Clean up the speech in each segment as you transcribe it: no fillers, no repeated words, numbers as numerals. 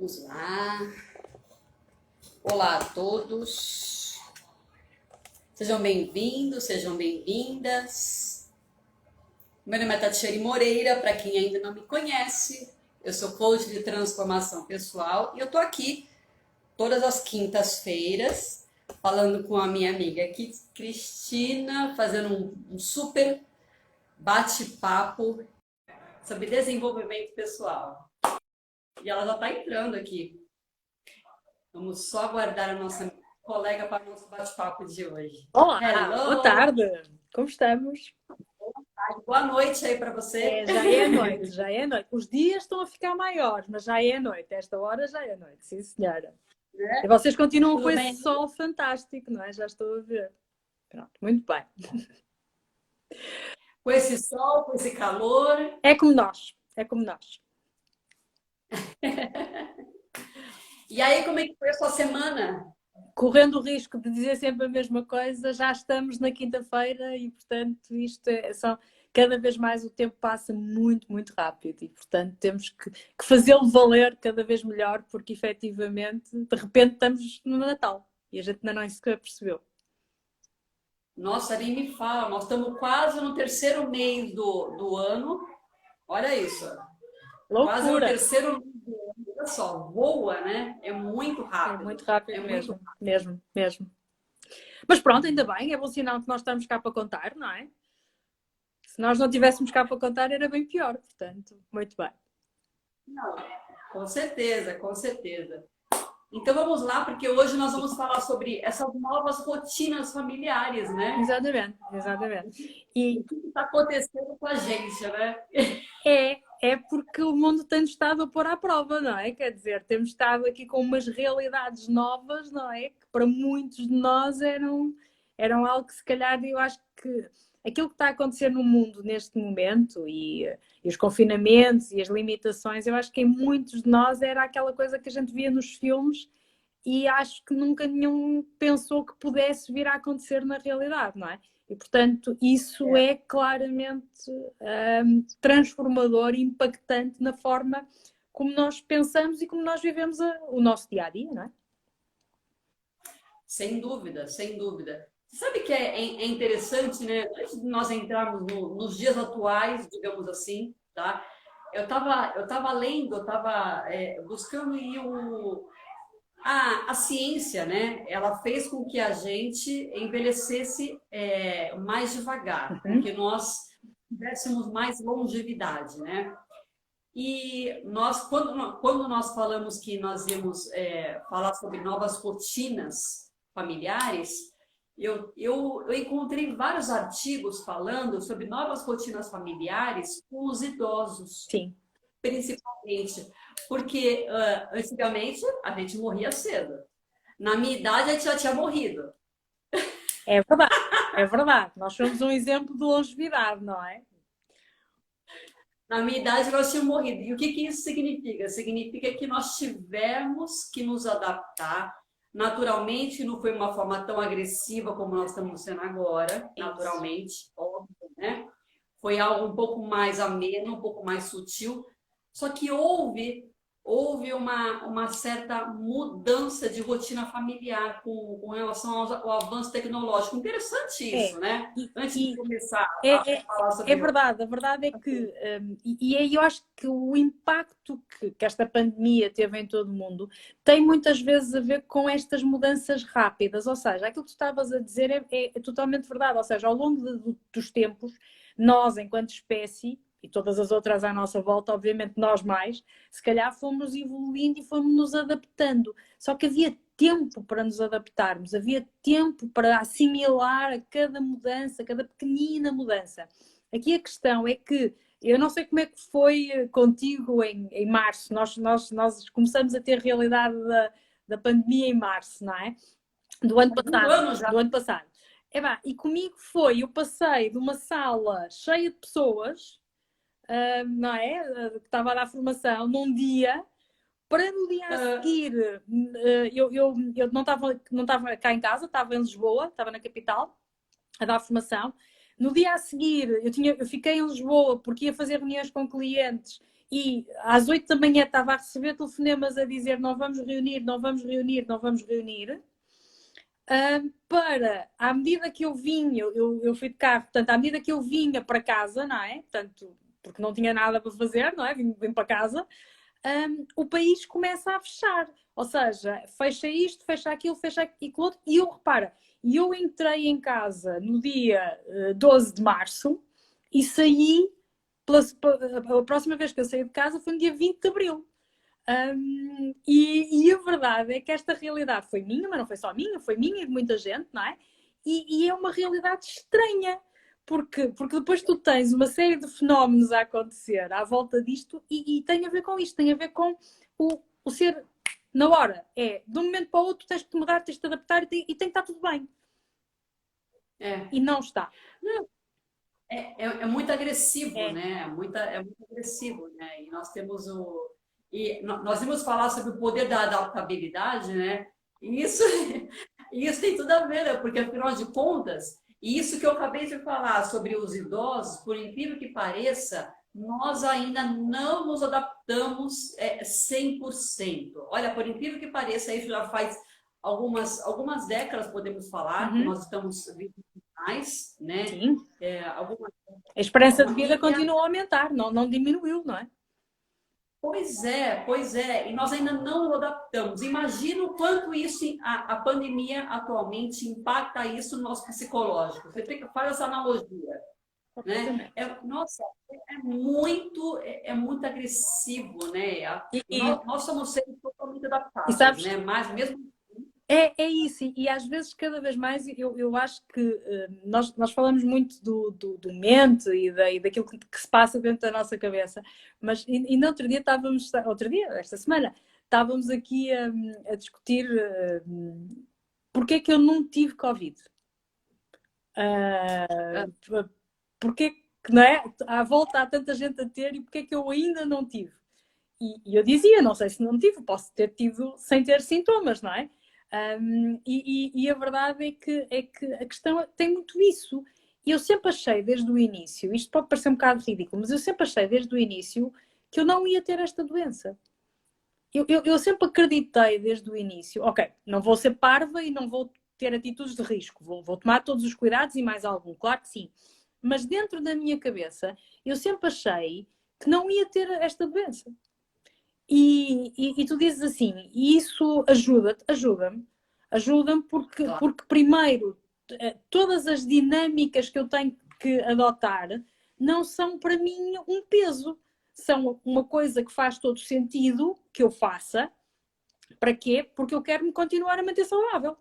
Vamos lá. Olá a todos. Sejam bem-vindos, sejam bem-vindas. Meu nome é Tatiane Moreira, para quem ainda não me conhece. Eu sou coach de transformação pessoal e eu tô aqui todas as quintas-feiras falando com a minha amiga aqui, Cristina, fazendo um super bate-papo sobre desenvolvimento pessoal. E ela já está entrando aqui. Vamos só aguardar a nossa colega para o nosso bate-papo de hoje. Olá, boa Hello! tarde. Como estamos? Boa noite aí para você. Já é noite, já é noite. Os dias estão a ficar maiores, mas já é noite. Esta hora já é noite, sim, senhora. E vocês continuam com Tudo esse bem? sol fantástico, não é? Já estou a ver. Pronto, muito bem. Com esse sol, com esse calor. É como nós, é como nós. E aí, como é que foi a sua semana? Correndo o risco de dizer sempre a mesma coisa, já estamos na quinta-feira e, portanto, cada vez mais o tempo passa muito, muito rápido e, portanto, temos que fazê-lo valer cada vez melhor, porque efetivamente, de repente, estamos no Natal e a gente ainda não sequer percebeu. Nossa, nem me fala, nós estamos quase no terceiro mês do ano. Olha isso, quase no Loucura! terceiro mês do ano. Olha só, voa, né? É muito É rápido. muito É rápido muito mesmo, rápido. mesmo, mesmo. Mas pronto, ainda bem, é bom sinal que nós estamos cá para contar, não é? Se nós não tivéssemos cá para contar, era bem pior, portanto, muito bem. Não, com certeza, com certeza. Então vamos lá, porque hoje nós vamos falar sobre essas novas rotinas familiares, né? Exatamente, exatamente. E O que está acontecendo com a gente, né? é porque o mundo tem estado a pôr à prova, não é? Quer dizer, temos estado aqui com umas realidades novas, não é? Que para muitos de nós eram algo que se calhar eu acho que aquilo que está a acontecer no mundo neste momento e os confinamentos e as limitações, eu acho que em muitos de nós era aquela coisa que a gente via nos filmes e acho que nunca nenhum pensou que pudesse vir a acontecer na realidade, não é? E, portanto, isso é claramente transformador e impactante na forma como nós pensamos e como nós vivemos o nosso dia a dia, não é? Sem dúvida, sem dúvida. Sabe que é interessante, né? Antes de nós entrarmos nos dias atuais, digamos assim, tá? Eu tava lendo, eu estava buscando aí a ciência, né? Ela fez com que a gente envelhecesse mais devagar, com Uhum. que nós tivéssemos mais longevidade, né? E nós, quando nós falamos que nós íamos falar sobre novas rotinas familiares, eu encontrei vários artigos falando sobre novas rotinas familiares com os idosos, Sim, principalmente, porque antigamente a gente morria cedo. Na minha idade, a gente já tinha morrido. é verdade, é verdade. Nós somos um exemplo de longevidade, não é? Na minha idade, nós tínhamos morrido. E o que que isso significa? Significa que nós tivemos que nos adaptar. Naturalmente, não foi uma forma tão agressiva como nós estamos sendo agora, Isso. naturalmente, óbvio, né? Foi algo um pouco mais ameno, um pouco mais sutil. Só que houve uma certa mudança de rotina familiar com relação ao avanço tecnológico. Interessante É. isso, né? E, Antes de e começar a é, é, falar é sobre. verdade, a verdade é que, e aí eu acho que o impacto que esta pandemia teve em todo o mundo tem muitas vezes a ver com estas mudanças rápidas, ou seja, aquilo que tu estavas a dizer é totalmente verdade, ou seja, ao longo dos tempos, nós, enquanto espécie, e todas as outras à nossa volta, obviamente nós mais, se calhar fomos evoluindo e fomos nos adaptando, só que havia tempo para nos adaptarmos, havia tempo para assimilar a cada mudança, cada pequenina mudança. Aqui a questão é que eu não sei como é que foi contigo em março. Nós começamos a ter realidade da pandemia em março, não é? Do ano Um passado. ano já. Do ano passado. E comigo eu passei de uma sala cheia de pessoas, não é? Que estava a dar formação, num dia para no dia a seguir, eu não estava cá em casa, estava em Lisboa, estava na capital, a dar formação. No dia a seguir, eu fiquei em Lisboa porque ia fazer reuniões com clientes E às 8 da manhã estava a receber telefonemas a dizer não vamos reunir, não vamos reunir, não vamos reunir. Para, à medida que eu vinha, eu fui de carro, portanto, à medida que eu vinha para casa, não é? Portanto, porque não tinha nada para fazer, não é? Vim para casa, o país começa a fechar. Ou seja, fecha isto, fecha aquilo, fecha aquilo outro. E eu, repara, eu entrei em casa no dia 12 de março e saí, a próxima vez que eu saí de casa foi no dia 20 de abril. E a verdade é que esta realidade foi minha, mas não foi só minha, foi minha e de muita gente, não é? E é uma realidade estranha, porque depois tu tens uma série de fenómenos a acontecer à volta disto e tem a ver com isto, tem a ver com o ser na hora. É, de um momento para o outro tens que te mudar, tens que te adaptar e tem que estar tudo bem. E não está. É muito agressivo, né? É muito agressivo, né? E nós temos nós vamos falar sobre o poder da adaptabilidade, né? E isso, isso tem tudo a ver, né? Porque afinal de contas, e isso que eu acabei de falar sobre os idosos, por incrível que pareça, nós ainda não nos adaptamos 100%. Olha, por incrível que pareça, isso já faz algumas décadas, podemos falar, que nós estamos vivendo mais, né? Sim. Algumas... A esperança de vida continua a aumentar, não diminuiu, não é? Pois é, e nós ainda não nos adaptamos. Imagina o quanto isso, a pandemia atualmente impacta isso no nosso psicológico. Você faz essa analogia, né? Nossa, é muito agressivo, né? Nós somos seres totalmente adaptáveis, né? Mas mesmo é isso, e às vezes, cada vez mais, eu acho que nós falamos muito do mente e daquilo que se passa dentro da nossa cabeça, mas ainda esta semana, estávamos aqui a discutir porque é que eu não tive Covid. Porque, não é? À volta há tanta gente a ter e porque é que eu ainda não tive? E eu dizia, não sei se não tive, posso ter tido sem ter sintomas, não é? E a verdade é que a questão tem muito isso. E eu sempre achei desde o início, isto pode parecer um bocado ridículo, mas eu sempre achei desde o início que eu não ia ter esta doença. Eu sempre acreditei desde o início, ok, não vou ser parva e não vou ter atitudes de risco, vou tomar todos os cuidados e mais algum, claro que sim. Mas dentro da minha cabeça, eu sempre achei que não ia ter esta doença. E tu dizes assim, e isso ajuda-me porque primeiro todas as dinâmicas que eu tenho que adotar não são para mim um peso, são uma coisa que faz todo sentido que eu faça. Para quê? Porque eu quero me continuar a manter saudável.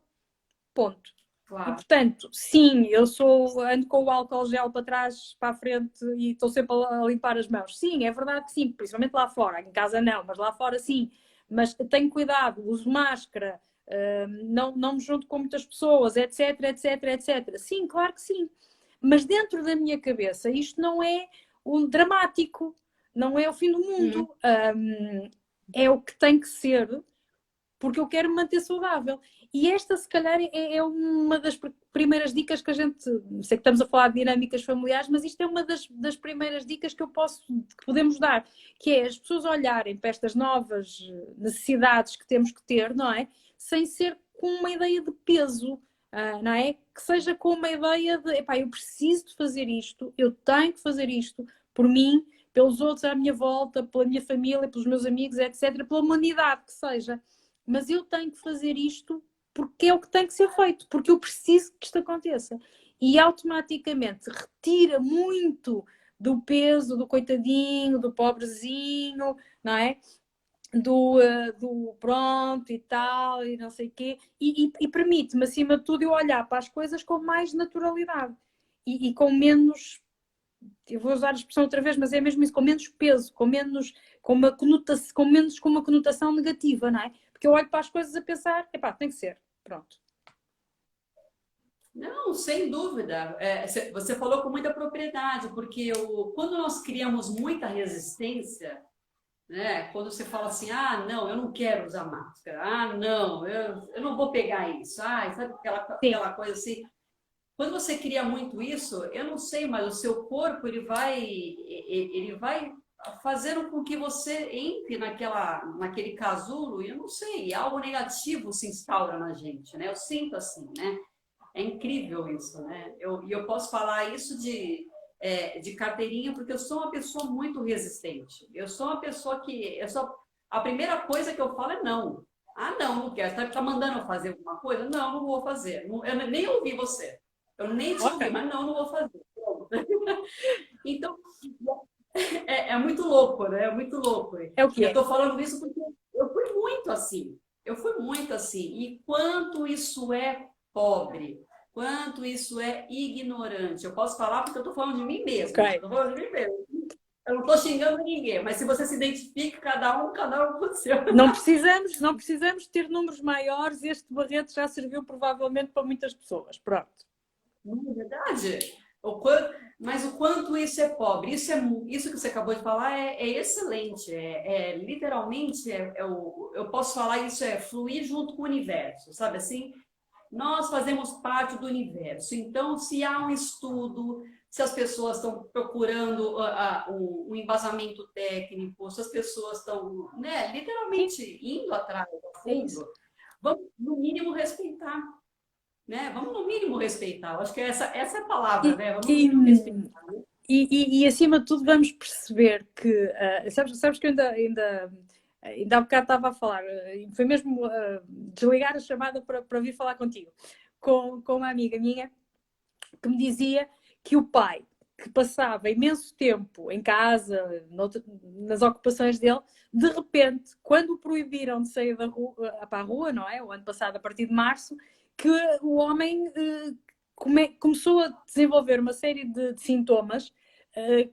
Ponto. claro. E portanto, sim, ando com o álcool gel para trás, para a frente e estou sempre a limpar as mãos. Sim, é verdade que sim, principalmente lá fora. Em casa não, mas lá fora sim. Mas tenho cuidado, uso máscara, não me junto com muitas pessoas, etc, etc, etc. Sim, claro que sim. Mas dentro da minha cabeça isto não é um dramático, não é o fim do mundo. É o que tem que ser, porque eu quero me manter saudável. E esta, se calhar, é uma das primeiras dicas que a gente... Sei que estamos a falar de dinâmicas familiares, mas isto é uma das primeiras dicas que podemos dar, que é as pessoas olharem para estas novas necessidades que temos que ter, não é? Sem ser com uma ideia de peso, não é? Que seja com uma ideia de, epá, eu preciso de fazer isto, eu tenho que fazer isto por mim, pelos outros à minha volta, pela minha família, pelos meus amigos, etc., pela humanidade que seja. Mas eu tenho que fazer isto porque é o que tem que ser feito, porque eu preciso que isto aconteça. E automaticamente retira muito do peso do coitadinho, do pobrezinho, não é? Do pronto e tal, e não sei o quê. E permite-me, acima de tudo, eu olhar para as coisas com mais naturalidade. E com menos... Eu vou usar a expressão outra vez, mas é mesmo isso, com menos peso, com uma conotação negativa, não é? Porque eu olho para as coisas a pensar, epá, tem que ser, pronto. Não, sem dúvida. Você falou com muita propriedade, porque quando nós criamos muita resistência, né? Quando você fala assim, ah, não, eu não quero usar máscara, ah, não, eu não vou pegar isso, ah, sabe aquela coisa assim. Quando você cria muito isso, eu não sei, mas o seu corpo ele vai fazendo com que você entre naquele casulo, e eu não sei, algo negativo se instaura na gente, né? Eu sinto assim, né? É incrível isso, né? Eu posso falar isso de carteirinha, porque eu sou uma pessoa muito resistente. Eu sou uma pessoa que. A primeira coisa que eu falo é não. Ah, não, não quero. Você está mandando eu fazer alguma coisa? Não, não vou fazer. Eu nem ouvi você. Eu nem te Ok. ouvi, mas não, não vou fazer. Então, é muito louco, né? É muito louco. É o que Eu é. estou falando isso porque eu fui muito assim. Eu fui muito assim. E quanto isso é pobre, quanto isso é ignorante. Eu posso falar porque eu estou falando de mim Ok. mesma. Eu tô falando de mim mesma. Eu não estou xingando ninguém, mas se você se identifica, cada um com o seu. Não precisamos ter números maiores. Este Barreto já serviu provavelmente para muitas pessoas. Pronto. Não é verdade? Mas o quanto isso é pobre, isso que você acabou de falar é excelente. Literalmente, eu posso falar isso fluir junto com o universo, sabe assim? Nós fazemos parte do universo. Então, se há um estudo, se as pessoas estão procurando um embasamento técnico, se as pessoas estão, né, Sim, literalmente indo atrás a é isso. fundo, vamos, no mínimo, respeitar, né? Vamos, no mínimo, respeitar. Eu acho que essa é a palavra, E, né? Vamos, no e, mínimo, respeitar. e acima de tudo vamos perceber que, sabes que eu ainda há bocado estava a falar, foi mesmo desligar a chamada para vir falar contigo, com uma amiga minha que me dizia que o pai, que passava imenso tempo em casa, nas ocupações dele, de repente, quando o proibiram de sair para a rua, não é? O ano passado, a partir de março, que o homem começou a desenvolver uma série de sintomas,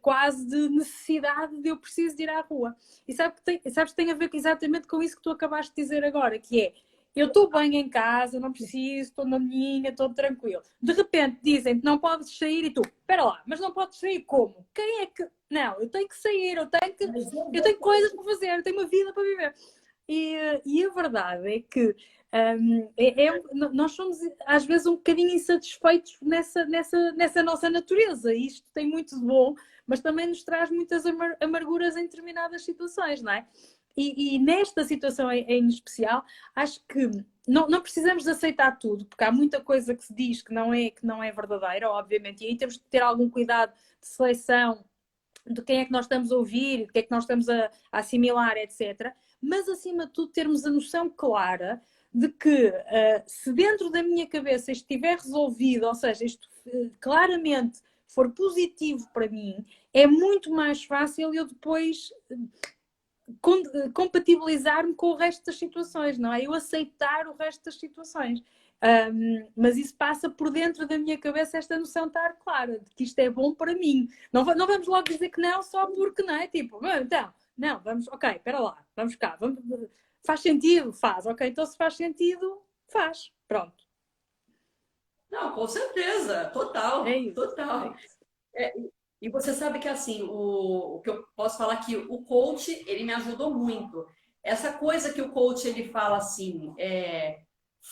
quase de necessidade de eu preciso de ir à rua. E sabes que tem a ver exatamente com isso que tu acabaste de dizer agora, que é eu estou bem em casa, não preciso, estou na minha, estou tranquilo. De repente dizem que não podes sair e tu, espera lá, mas não podes sair como? Quem é que. Não, eu tenho que sair, eu tenho coisas para fazer, eu tenho uma vida para viver. E a verdade é que nós somos às vezes um bocadinho insatisfeitos nessa nossa natureza. E isto tem muito de bom, mas também nos traz muitas amarguras em determinadas situações, não é? E nesta situação em especial, acho que não precisamos de aceitar tudo, porque há muita coisa que se diz que não é verdadeira, obviamente, e aí temos que ter algum cuidado de seleção de quem é que nós estamos a ouvir, de que é que nós estamos a assimilar, etc. Mas, acima de tudo, termos a noção clara de que se dentro da minha cabeça estiver resolvido, ou seja, isto claramente for positivo para mim, é muito mais fácil eu depois compatibilizar-me com o resto das situações, não é? Eu aceitar o resto das situações. Mas isso passa por dentro da minha cabeça esta noção estar clara, de que isto é bom para mim. Não vamos logo dizer que não só porque, não é? Tipo, então, não, vamos, ok, espera lá, vamos cá, faz sentido? Faz, ok, então se faz sentido, faz, pronto. Não, com certeza, É total, isso, é total. isso. É, e você sabe que assim, o que eu posso falar que o coach, ele me ajudou muito. Essa coisa que o coach ele fala assim,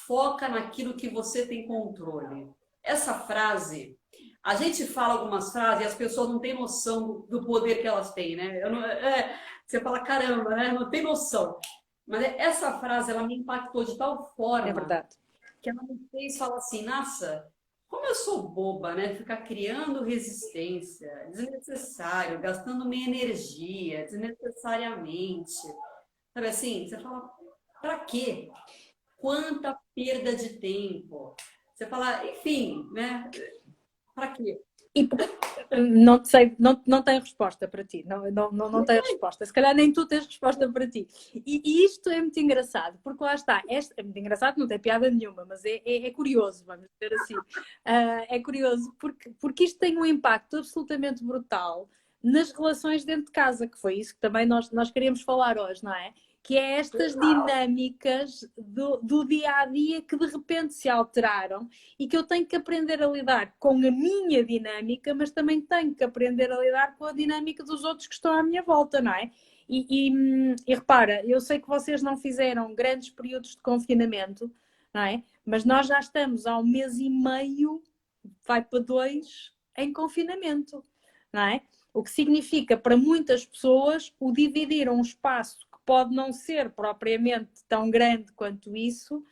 foca naquilo que você tem controle. Essa frase, a gente fala algumas frases e as pessoas não têm noção do poder que elas têm, né? Você fala, caramba, né? Não tem noção. Mas essa frase, ela me impactou de tal É forma verdade. que ela me fez falar assim, nossa, como eu sou boba, né? Ficar criando resistência, desnecessário, gastando minha energia, desnecessariamente. Sabe assim? Você fala, pra quê? Quanta perda de tempo. Você fala, enfim, né? Pra quê? E não sei, não tenho resposta para ti, não tenho resposta. Se calhar nem tu tens resposta para ti. E isto é muito engraçado, porque lá está, é muito engraçado, não tem piada nenhuma, mas é curioso, vamos dizer assim. É curioso porque isto tem um impacto absolutamente brutal nas relações dentro de casa, que foi isso que também nós queríamos falar hoje, não é? Que é estas dinâmicas do dia a dia que de repente se alteraram e que eu tenho que aprender a lidar com a minha dinâmica, mas também tenho que aprender a lidar com a dinâmica dos outros que estão à minha volta, não é? E repara, eu sei que vocês não fizeram grandes períodos de confinamento, não é? Mas nós já estamos há 1 mês e meio, vai para 2, em confinamento, não é? O que significa para muitas pessoas o dividir um espaço que pode não ser propriamente tão grande quanto isso,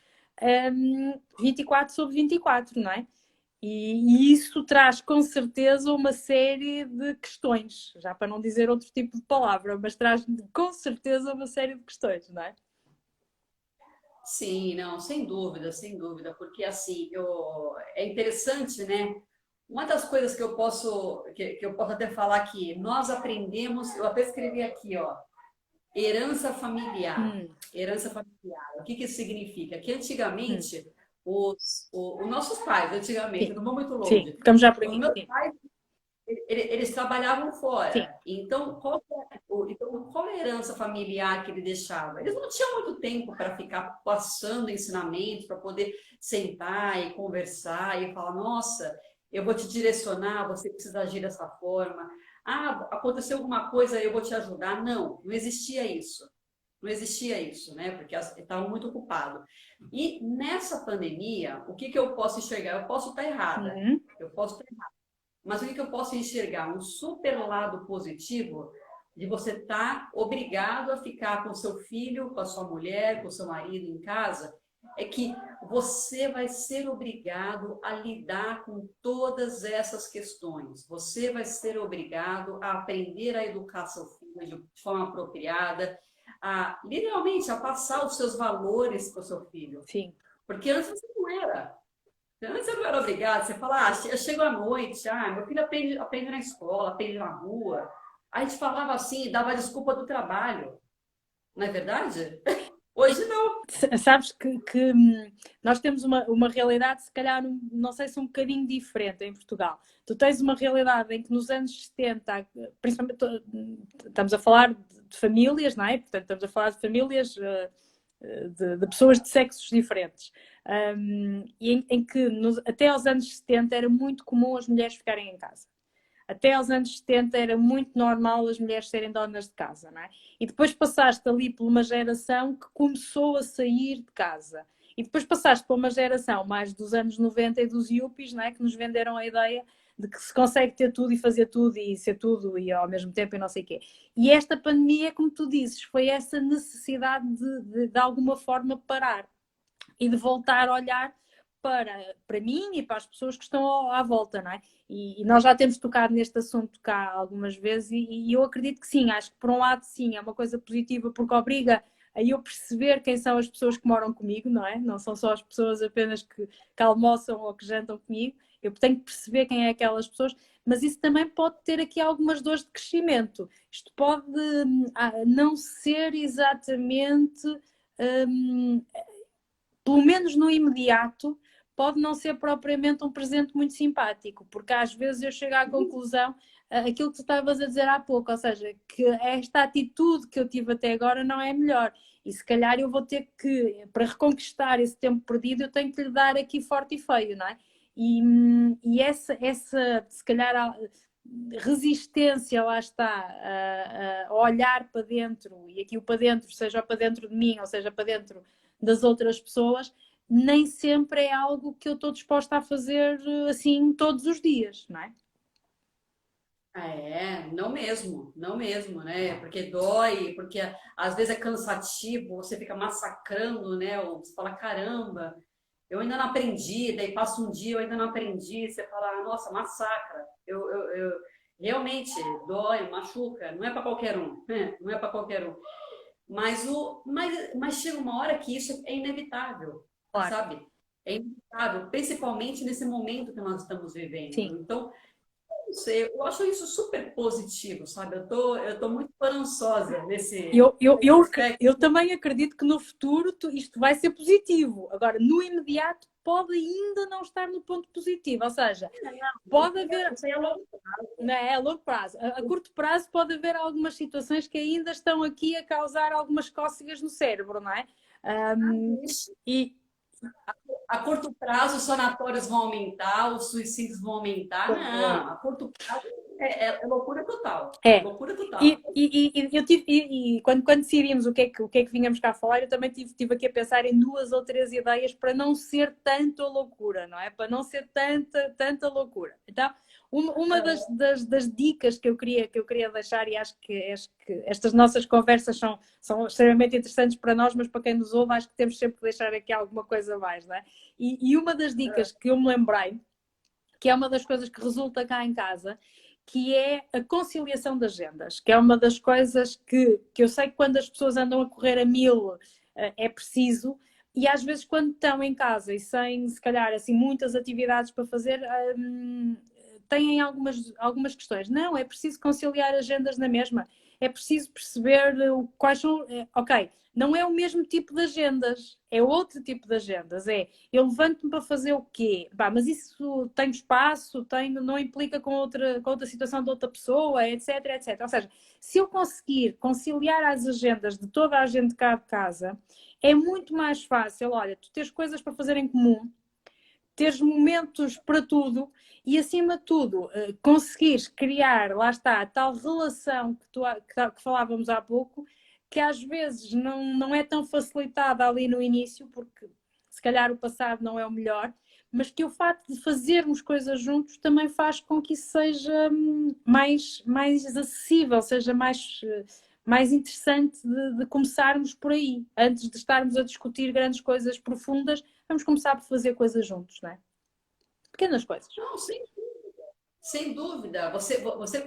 24 sobre 24, não é? E isso traz com certeza uma série de questões, já para não dizer outro tipo de palavra, mas traz com certeza uma série de questões, não é? Sim, não, sem dúvida, porque assim, é interessante, né? Uma das coisas que eu posso até falar aqui, nós aprendemos, eu até escrevi aqui, ó, herança familiar. Hum, Herança familiar. O que que isso significa? Que hum, antigamente, os nossos pais, antigamente, sim, não vou muito sim, longe, ficamos já por os aqui, meus sim, pais, eles trabalhavam sim, fora. Então, qual é a herança familiar que ele deixava? Eles não tinham muito tempo para ficar passando ensinamentos, para poder sentar e conversar e falar: nossa, eu vou te direcionar, você precisa agir dessa forma. Ah, aconteceu alguma coisa, eu vou te ajudar. Não, não existia isso. Não existia isso, né? Porque estavam muito ocupados. E nessa pandemia, o que que eu posso enxergar? Eu posso estar errada. uhum, Eu posso estar, mas o que eu posso enxergar? Um super lado positivo de você estar obrigado a ficar com seu filho, com a sua mulher, com o seu marido em casa, é que você vai ser obrigado a lidar com todas essas questões. Você vai ser obrigado a aprender a educar seu filho de forma apropriada, a literalmente a passar os seus valores para o seu filho. sim. Porque antes você não era. Antes eu não era obrigado, você fala, eu chego à noite, meu filho aprende na escola, aprende na rua. A gente falava assim, dava desculpa do trabalho, não é verdade? Hoje não. Sabes que nós temos uma realidade, se calhar, não sei se um bocadinho diferente em Portugal. Tu tens uma realidade em que nos anos 70, principalmente, estamos a falar de famílias, não é? Portanto, estamos a falar de famílias de pessoas de sexos diferentes. E em que até aos anos 70 era muito comum as mulheres ficarem em casa. Até aos anos 70 era muito normal as mulheres serem donas de casa, não é? E depois passaste ali por uma geração que começou a sair de casa. E depois passaste por uma geração mais dos anos 90 e dos yuppies, não é? Que nos venderam a ideia de que se consegue ter tudo e fazer tudo e ser tudo e ao mesmo tempo e não sei o quê. E esta pandemia, como tu dizes, foi essa necessidade de alguma forma parar e de voltar a olhar para mim e para as pessoas que estão à volta, não é? E nós já temos tocado neste assunto cá algumas vezes e eu acredito que sim, acho que por um lado sim, é uma coisa positiva porque obriga a eu perceber quem são as pessoas que moram comigo, não é? Não são só as pessoas apenas que almoçam ou que jantam comigo, eu tenho que perceber quem é aquelas pessoas, mas isso também pode ter aqui algumas dores de crescimento. Isto pode não ser exatamente pelo menos no imediato, pode não ser propriamente um presente muito simpático, porque às vezes eu chego à conclusão, aquilo que tu estavas a dizer há pouco, ou seja, que esta atitude que eu tive até agora não é a melhor. E se calhar eu vou ter que, para reconquistar esse tempo perdido, eu tenho que lhe dar aqui forte e feio, não é? E essa, se calhar, resistência, lá está, a olhar para dentro, e aqui o para dentro, seja para dentro de mim, ou seja para dentro das outras pessoas, nem sempre é algo que eu estou disposta a fazer assim todos os dias, não é? Não mesmo, não mesmo, né? Porque dói, porque às vezes é cansativo, você fica massacrando, né? Ou você fala, caramba, eu ainda não aprendi, daí passa um dia, eu ainda não aprendi, você fala, nossa, massacra. Realmente dói, machuca, não é para qualquer um, né? Não é para qualquer um. Mas chega uma hora que isso é inevitável, Claro, sabe? É inevitável, principalmente nesse momento que nós estamos sim. vivendo. Então, não sei, eu acho isso super positivo, sabe? Eu tô muito esperançosa nesse Eu aspecto. também acredito que no futuro isto vai ser positivo. Agora, no imediato, pode ainda não estar no ponto positivo. Ou seja, pode haver, Isso aí é louco. não é, a longo prazo. A curto prazo pode haver algumas situações que ainda estão aqui a causar algumas cócegas no cérebro, não é? Um, e, A curto prazo, os sanatórios vão aumentar, os suicídios vão aumentar. Não, a curto prazo é loucura total. É. Loucura total. Eu tive, quando decidimos o que é que vínhamos cá falar, eu também tive aqui a pensar em duas ou três ideias para não ser tanta loucura, não é? Para não ser tanta loucura. Então, Uma das dicas que eu queria deixar, e acho que estas nossas conversas são extremamente interessantes para nós, mas para quem nos ouve, acho que temos sempre que deixar aqui alguma coisa mais, não é? E uma das dicas que eu me lembrei, que é uma das coisas que resulta cá em casa, que é a conciliação de agendas, que é uma das coisas que eu sei que quando as pessoas andam a correr a mil é preciso, e às vezes quando estão em casa e sem, se calhar, assim, muitas atividades para fazer, têm algumas questões. Não, é preciso conciliar agendas na mesma. É preciso perceber quais são... Ok, não é o mesmo tipo de agendas, é outro tipo de agendas. É, eu levanto-me para fazer o quê? Bah, mas isso tem espaço, não implica com outra situação de outra pessoa, etc, etc. Ou seja, se eu conseguir conciliar as agendas de toda a gente cá de casa, é muito mais fácil, olha, tu tens coisas para fazer em comum, teres momentos para tudo e, acima de tudo, conseguires criar, lá está, a tal relação que falávamos há pouco, que às vezes não é tão facilitada ali no início, porque se calhar o passado não é o melhor, mas que o facto de fazermos coisas juntos também faz com que isso seja mais acessível, seja mais interessante de começarmos por aí. Antes de estarmos a discutir grandes coisas profundas, vamos começar por fazer coisas juntos, não é? Pequenas coisas. Não, sem dúvida.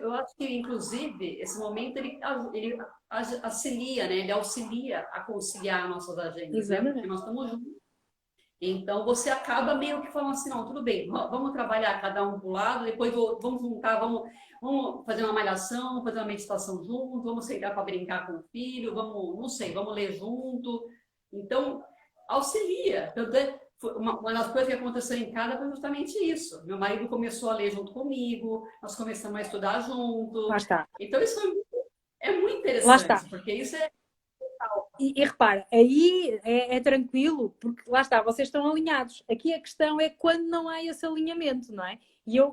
Eu acho que, inclusive, esse momento ele auxilia, né? Ele auxilia a conciliar nossas agendas, né? Porque Exatamente. nós estamos juntos. Então, você acaba meio que falando assim, não, tudo bem, vamos trabalhar cada um para o lado, depois vamos juntar, vamos fazer uma malhação, fazer uma meditação junto, vamos sentar para brincar com o filho, vamos, não sei, vamos ler junto. Então, auxilia. Uma das coisas que aconteceu em casa foi justamente isso. Meu marido começou a ler junto comigo, nós começamos a estudar junto. Lá está. Então, isso é muito Lá está. interessante, porque isso é... E repara, aí é tranquilo, porque lá está, vocês estão alinhados. Aqui a questão é quando não há esse alinhamento, não é? E eu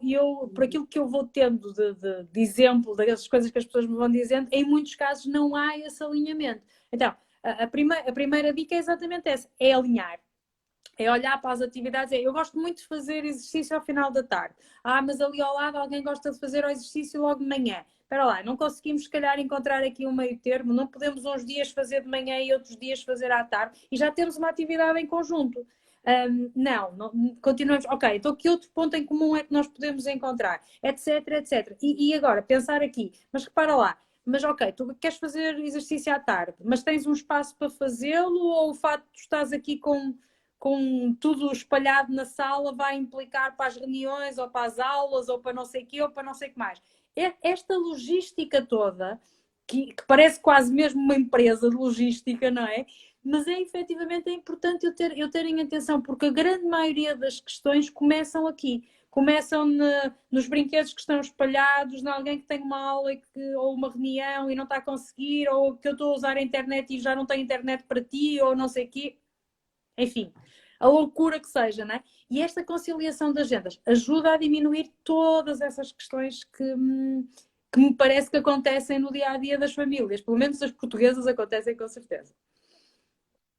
por aquilo que eu vou tendo de exemplo das coisas que as pessoas me vão dizendo, em muitos casos não há esse alinhamento. Então, a primeira dica é exatamente essa, é alinhar. É olhar para as atividades. Eu gosto muito de fazer exercício ao final da tarde. Mas ali ao lado alguém gosta de fazer o exercício logo de manhã. Espera lá, não conseguimos se calhar encontrar aqui um meio termo, não podemos uns dias fazer de manhã e outros dias fazer à tarde e já temos uma atividade em conjunto. Não, continuamos, ok, então que outro ponto em comum é que nós podemos encontrar, etc, etc. E agora, pensar aqui, mas repara lá, mas ok, tu queres fazer exercício à tarde, mas tens um espaço para fazê-lo ou o facto de tu estás aqui com tudo espalhado na sala vai implicar para as reuniões ou para as aulas ou para não sei o quê ou para não sei o que mais. Esta logística toda, que parece quase mesmo uma empresa de logística, não é? Mas efetivamente é importante eu ter em atenção, porque a grande maioria das questões começam aqui. Começam nos brinquedos que estão espalhados, em alguém que tem uma aula ou uma reunião e não está a conseguir, ou que eu estou a usar a internet e já não tenho internet para ti, ou não sei o quê. Enfim, a loucura que seja, não é? E esta conciliação de agendas ajuda a diminuir todas essas questões que me parece que acontecem no dia a dia das famílias. Pelo menos as portuguesas acontecem com certeza.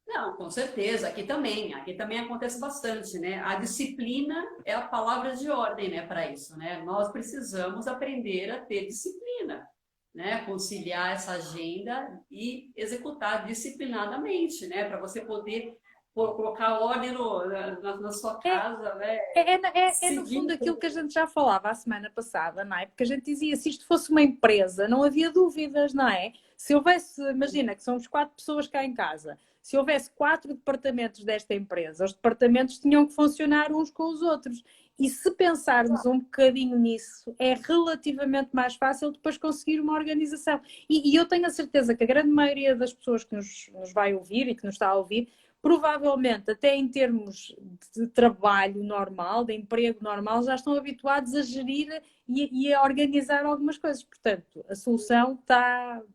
Não, com certeza, aqui também acontece bastante, né? A disciplina é a palavra de ordem, né, para isso, né? Nós precisamos aprender a ter disciplina, né? Conciliar essa agenda e executar disciplinadamente, né? Para você poder colocar ordem na sua casa, né? É no fundo aquilo que a gente já falava a semana passada, não é? Porque a gente dizia, se isto fosse uma empresa, não havia dúvidas, não é? Se houvesse, imagina que somos 4 pessoas cá em casa, se houvesse 4 departamentos desta empresa, os departamentos tinham que funcionar uns com os outros. E se pensarmos um bocadinho nisso, é relativamente mais fácil depois conseguir uma organização. E eu tenho a certeza que a grande maioria das pessoas que nos vai ouvir e que nos está a ouvir provavelmente, até em termos de trabalho normal, de emprego normal, já estão habituados a gerir e a organizar algumas coisas. Portanto, a solução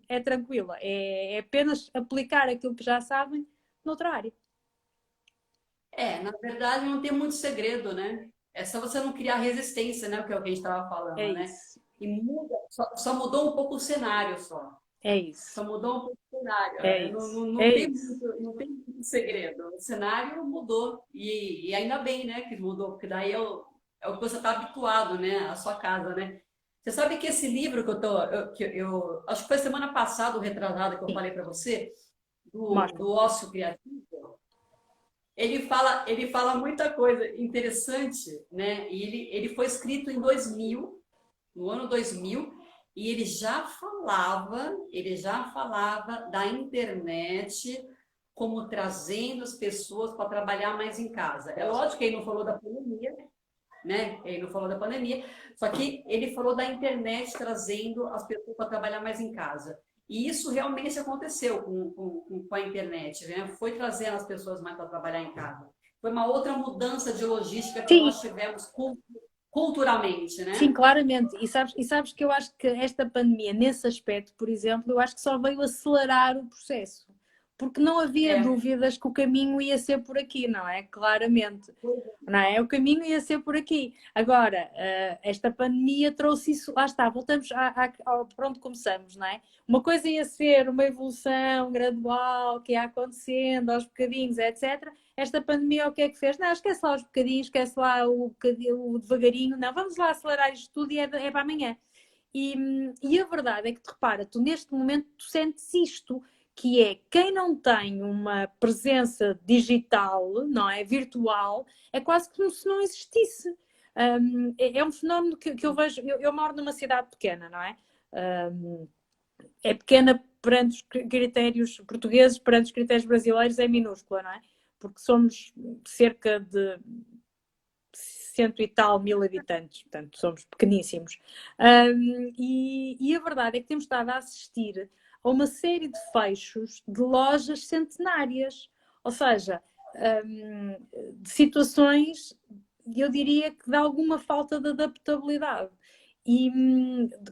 é tranquila. É apenas aplicar aquilo que já sabem noutra área. Na verdade, não tem muito segredo, né? É só você não criar resistência, né? Que é o que a gente estava É falando, né? isso. E só mudou um pouco o cenário só. É isso. Só mudou um pouco o cenário. É Não, isso. não, É isso. não tem muito segredo. O cenário mudou. E ainda bem, né, que mudou, porque daí é o que você está habituado, né? A sua casa, né? Você sabe que esse livro acho que foi semana passada, ou retrasada, que eu Sim, falei para você, mostra. do ócio criativo, ele fala muita coisa interessante, né? E ele foi escrito em 2000, no ano 2000, e ele já falava da internet como trazendo as pessoas para trabalhar mais em casa. É lógico que ele não falou da pandemia, né? Ele não falou da pandemia, só que ele falou da internet trazendo as pessoas para trabalhar mais em casa. E isso realmente aconteceu com a internet, né? Foi trazendo as pessoas mais para trabalhar em casa. Foi uma outra mudança de logística que Sim, nós tivemos culturalmente, sim, né? claramente. E sabes que eu acho que esta pandemia, nesse aspecto, por exemplo, eu acho que só veio acelerar o processo. Porque não havia É, dúvidas que o caminho ia ser por aqui, não é? Claramente. Não é? O caminho ia ser por aqui. Agora, esta pandemia trouxe isso, lá está, voltamos para onde começamos, não é? Uma coisa ia ser uma evolução gradual que ia acontecendo aos bocadinhos, etc. Esta pandemia o que é que fez? Não, esquece lá os bocadinhos, esquece lá o devagarinho, não, vamos lá acelerar isto tudo e é para amanhã. E a verdade é que, te repara, tu neste momento tu sentes isto, que é quem não tem uma presença digital, não é? Virtual, é quase como se não existisse. É um fenómeno que eu vejo. Eu moro numa cidade pequena, não é? Um, é pequena perante os critérios portugueses, perante os critérios brasileiros, é minúscula, não é? Porque somos cerca de cento e tal mil habitantes, portanto somos pequeníssimos. E a verdade é que temos estado a assistir a uma série de fechos de lojas centenárias, ou seja, de situações, eu diria que de alguma falta de adaptabilidade. E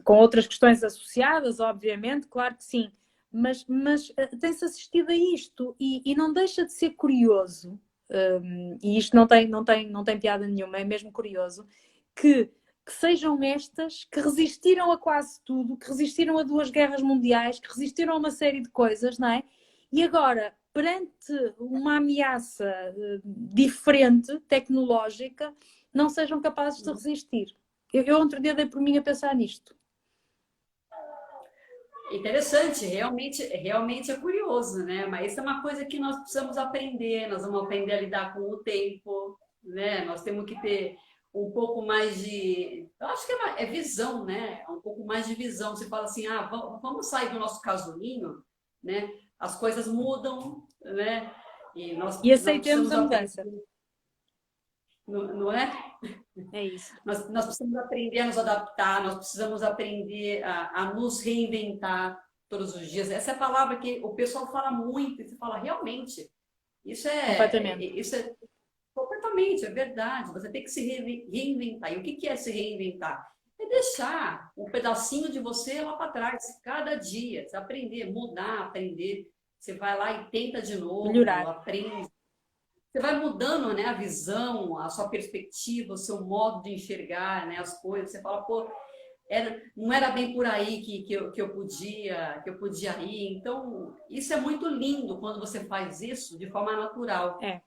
com outras questões associadas, obviamente, claro que sim, mas tem-se assistido a isto e não deixa de ser curioso e isto não tem piada nenhuma, é mesmo curioso, que, que sejam estas que resistiram a quase tudo, que resistiram a duas guerras mundiais, que resistiram a uma série de coisas, não é? E agora, perante uma ameaça diferente, tecnológica, não sejam capazes de resistir. Eu outro dia dei por mim a pensar nisto. interessante, realmente é curioso, né? Mas isso é uma coisa que nós precisamos aprender, nós vamos aprender a lidar com o tempo, né? Nós temos que ter um pouco mais de, eu acho que é visão, né? Um pouco mais de visão. Você fala assim, vamos sair do nosso casulinho, né? As coisas mudam, né? E E nós aceitemos precisamos a aprender, mudança. não é? É isso. Nós precisamos aprender a nos adaptar, nós precisamos aprender a nos reinventar todos os dias. Essa é a palavra que o pessoal fala muito, e você fala, realmente, Completamente. isso é completamente, é verdade. Você tem que se reinventar. E o que é se reinventar? É deixar um pedacinho de você lá para trás, cada dia. Você aprender, mudar, aprender. Você vai lá e tenta de novo, Melhorar. aprende. Você vai mudando, né, a visão, a sua perspectiva, o seu modo de enxergar, né, as coisas. Você fala, pô, não era bem por aí que eu podia ir. Então, isso é muito lindo quando você faz isso de forma natural, É.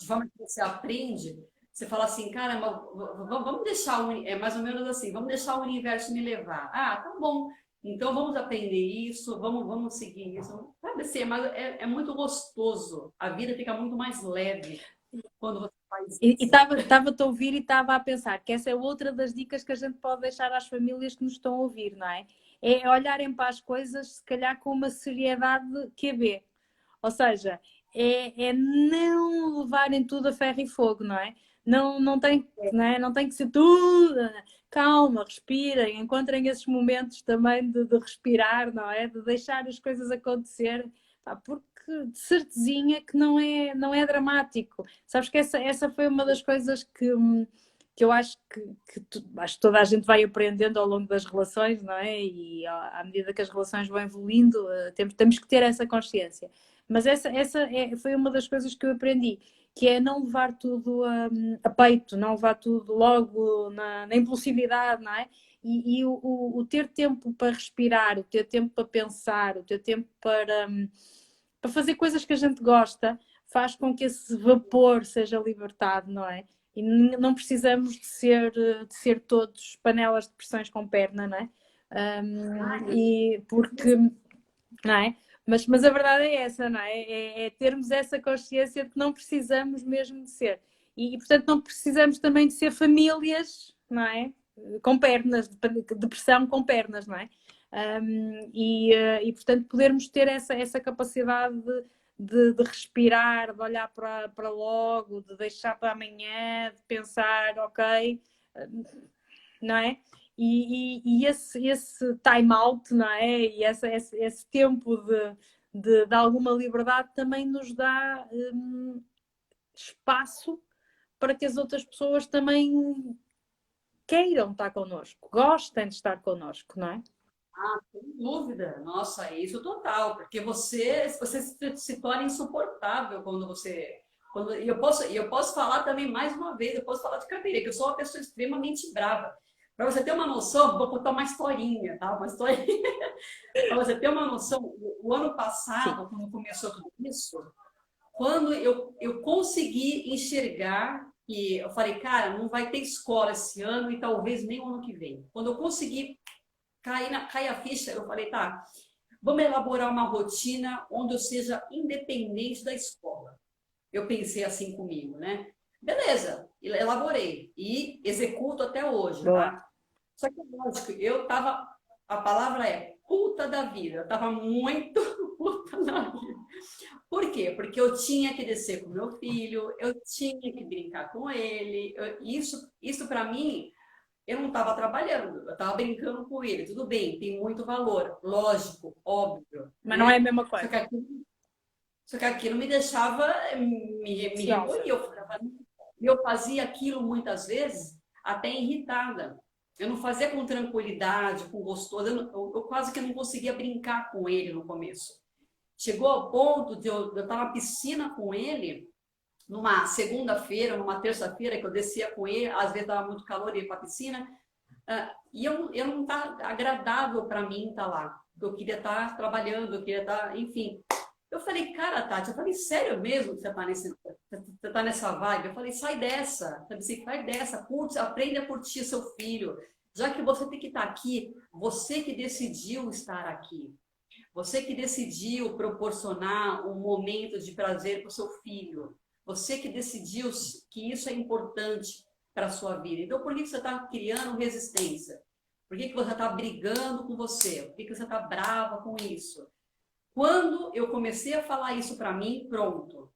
de forma que você aprende. Você fala assim, caramba, vamos deixar é mais ou menos assim, vamos deixar o universo me levar. Ah, tá bom. Então vamos aprender isso, vamos seguir isso. Sabe assim, é muito gostoso. A vida fica muito mais leve quando você faz E isso. estava-te a ouvir e estava a pensar que essa é outra das dicas que a gente pode deixar às famílias que nos estão a ouvir, não é? É olharem para as coisas, se calhar, com uma seriedade que QB. Ou seja, é não levarem tudo a ferro e fogo, não é? Não tem que ser tudo. Calma, respirem, encontrem esses momentos também de respirar, não é? De deixar as coisas acontecer, pá, porque de certezinha que não é dramático. Sabes que essa foi uma das coisas que eu acho acho que toda a gente vai aprendendo ao longo das relações, não é? E à medida que as relações vão evoluindo, temos que ter essa consciência. Mas essa foi uma das coisas que eu aprendi, que é não levar tudo a peito, não levar tudo logo na impulsividade, não é? E o ter tempo para respirar, o ter tempo para pensar, o ter tempo para fazer coisas que a gente gosta, faz com que esse vapor seja libertado, não é? E não precisamos de ser todos panelas de pressões com perna, não é? E porque, não é? Mas a verdade é essa, não é? É termos essa consciência de que não precisamos mesmo de ser. Portanto, não precisamos também de ser famílias, não é? Com pernas, de pressão com pernas, não é? Portanto, podermos ter essa capacidade de respirar, de olhar para logo, de deixar para amanhã, de pensar, ok, não é? E esse time out, não é? E esse tempo de alguma liberdade também nos dá espaço para que as outras pessoas também queiram estar connosco, gostem de estar connosco, não é? Ah, sem dúvida. Nossa, é isso total, porque você se torna insuportável quando você. E eu posso falar também mais uma vez, eu posso falar de carteira, que eu sou uma pessoa extremamente brava. Para você ter uma noção, vou contar uma historinha, tá? Uma historinha. Para você ter uma noção, o ano passado, Sim. quando começou tudo isso, quando eu consegui enxergar que eu falei, cara, não vai ter escola esse ano e talvez nem o ano que vem. Quando eu consegui cair a ficha, eu falei, tá, vamos elaborar uma rotina onde eu seja independente da escola. Eu pensei assim comigo, né? Beleza, elaborei e executo até hoje, Boa. tá? Só que, lógico, eu tava, a palavra é puta da vida, eu tava muito puta da vida. Por quê? Porque eu tinha que descer com meu filho, eu tinha que brincar com ele, isso para mim eu não estava trabalhando, eu estava brincando com ele. Tudo bem, tem muito valor, lógico, óbvio, Mas não é a né? mesma Só coisa. que aquilo, só que aquilo me deixava, me Ansiosa. recolhia. Eu fazia aquilo muitas vezes até irritada. Eu não fazia com tranquilidade, com gostoso. Eu quase que não conseguia brincar com ele no começo. Chegou ao ponto de eu estar na piscina com ele, numa segunda-feira, numa terça-feira, que eu descia com ele, às vezes dava muito calor e ia para a piscina, e eu não tá agradável para mim estar lá. Eu queria estar trabalhando, eu queria estar, enfim. Eu falei, cara, Tati, eu falei, sério mesmo que você tá nessa vibe? Eu falei, sai dessa, sai dessa, curte, aprenda a curtir seu filho. Já que você tem que estar aqui, você que decidiu estar aqui. Você que decidiu proporcionar um momento de prazer para o seu filho. Você que decidiu que isso é importante para a sua vida. Então, por que você está criando resistência? Por que você está brigando com você? Por que você está brava com isso? Quando eu comecei a falar isso para mim, pronto.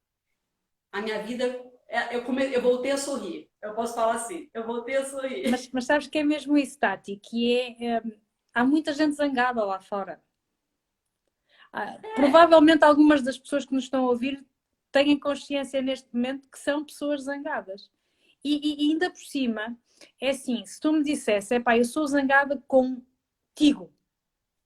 A minha vida, eu voltei a sorrir. Eu posso falar assim, eu voltei a sorrir. Mas sabes que é mesmo isso, Tati, que há muita gente zangada lá fora. Provavelmente algumas das pessoas que nos estão a ouvir têm consciência neste momento que são pessoas zangadas. E ainda por cima, é assim, se tu me dissesse, epá, eu sou zangada contigo,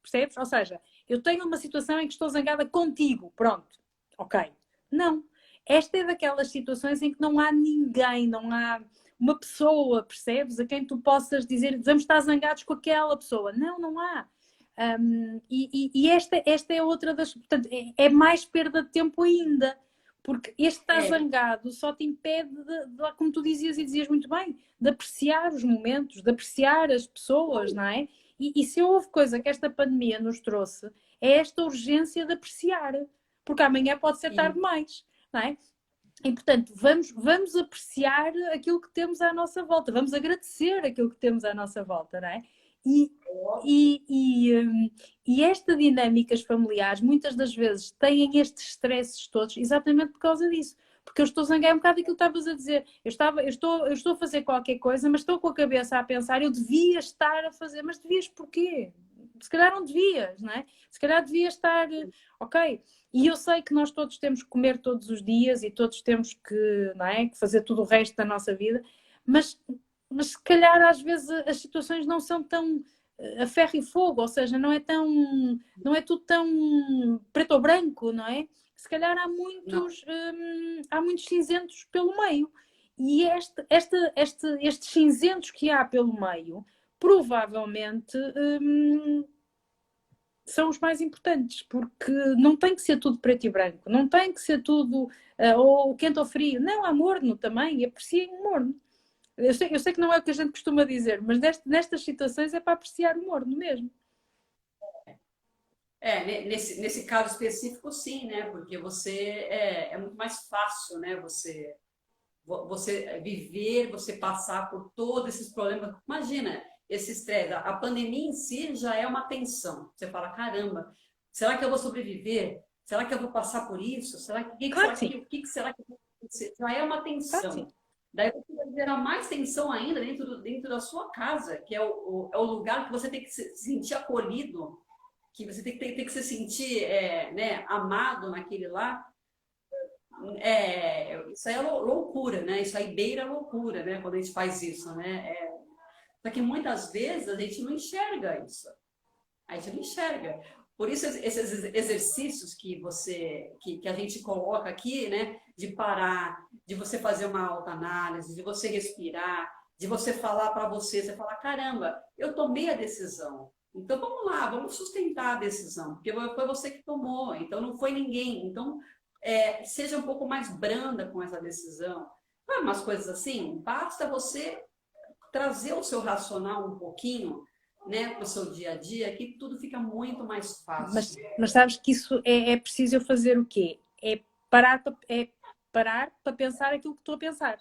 percebes? Ou seja, eu tenho uma situação em que estou zangada contigo, pronto, ok. Não. Esta é daquelas situações em que não há ninguém, não há uma pessoa, percebes? A quem tu possas dizer, devemos estar zangados com aquela pessoa. Não, não há. Esta é outra das. Portanto, é mais perda de tempo ainda. Porque este estar zangado só te impede, como tu dizias e dizias muito bem, de apreciar os momentos, de apreciar as pessoas, não é? E se houve coisa que esta pandemia nos trouxe, é esta urgência de apreciar. Porque amanhã pode ser tarde demais, não é? E, portanto, vamos apreciar aquilo que temos à nossa volta, vamos agradecer aquilo que temos à nossa volta, não é? E, e estas dinâmicas familiares, muitas das vezes, têm estes stresses todos exatamente por causa disso. Porque eu estou zangada um bocado daquilo que estavas a dizer. Eu estou a fazer qualquer coisa, mas estou com a cabeça a pensar, eu devia estar a fazer, mas devias porquê? Se calhar não devias, não é? Se calhar devias estar, ok. E eu sei que nós todos temos que comer todos os dias e todos temos que, não é, que fazer tudo o resto da nossa vida, mas se calhar às vezes as situações não são tão a ferro e fogo, ou seja, não é tudo tão preto ou branco, não é? Se calhar há muitos cinzentos pelo meio. E estes cinzentos que há pelo meio, provavelmente são os mais importantes, porque não tem que ser tudo preto e branco, não tem que ser tudo ou quente ou frio. Não, há morno também, e apreciem o morno. Eu sei que não é o que a gente costuma dizer, mas nestas situações é para apreciar o humor, não é mesmo? Nesse caso específico, sim, né? Porque é muito mais fácil, né? Você viver, você passar por todos esses problemas. Imagina, esse estresse, a pandemia em si já é uma tensão. Você fala, caramba, será que eu vou sobreviver? Será que eu vou passar por isso? Será que Claro será que sim, que o que será que vai acontecer? Já é uma claro que sim. tensão. Daí você vai gerar mais tensão ainda dentro da sua casa, que é é o lugar que você tem que se sentir acolhido, que você tem que se sentir né, amado naquele lá. Isso aí é loucura, né? Isso aí beira loucura, né? Quando a gente faz isso, né? Só que muitas vezes a gente não enxerga isso. A gente não enxerga. Por isso esses exercícios que a gente coloca aqui, né? De parar, de você fazer uma autoanálise, de você respirar, de você falar para você falar, caramba, eu tomei a decisão. Então vamos lá, vamos sustentar a decisão, porque foi você que tomou, então não foi ninguém. Então seja um pouco mais branda com essa decisão. Não é umas coisas assim? Basta você trazer o seu racional um pouquinho, né, para o seu dia a dia, que tudo fica muito mais fácil. Mas sabes que isso é preciso eu fazer o quê? É parar para pensar aquilo que estou a pensar.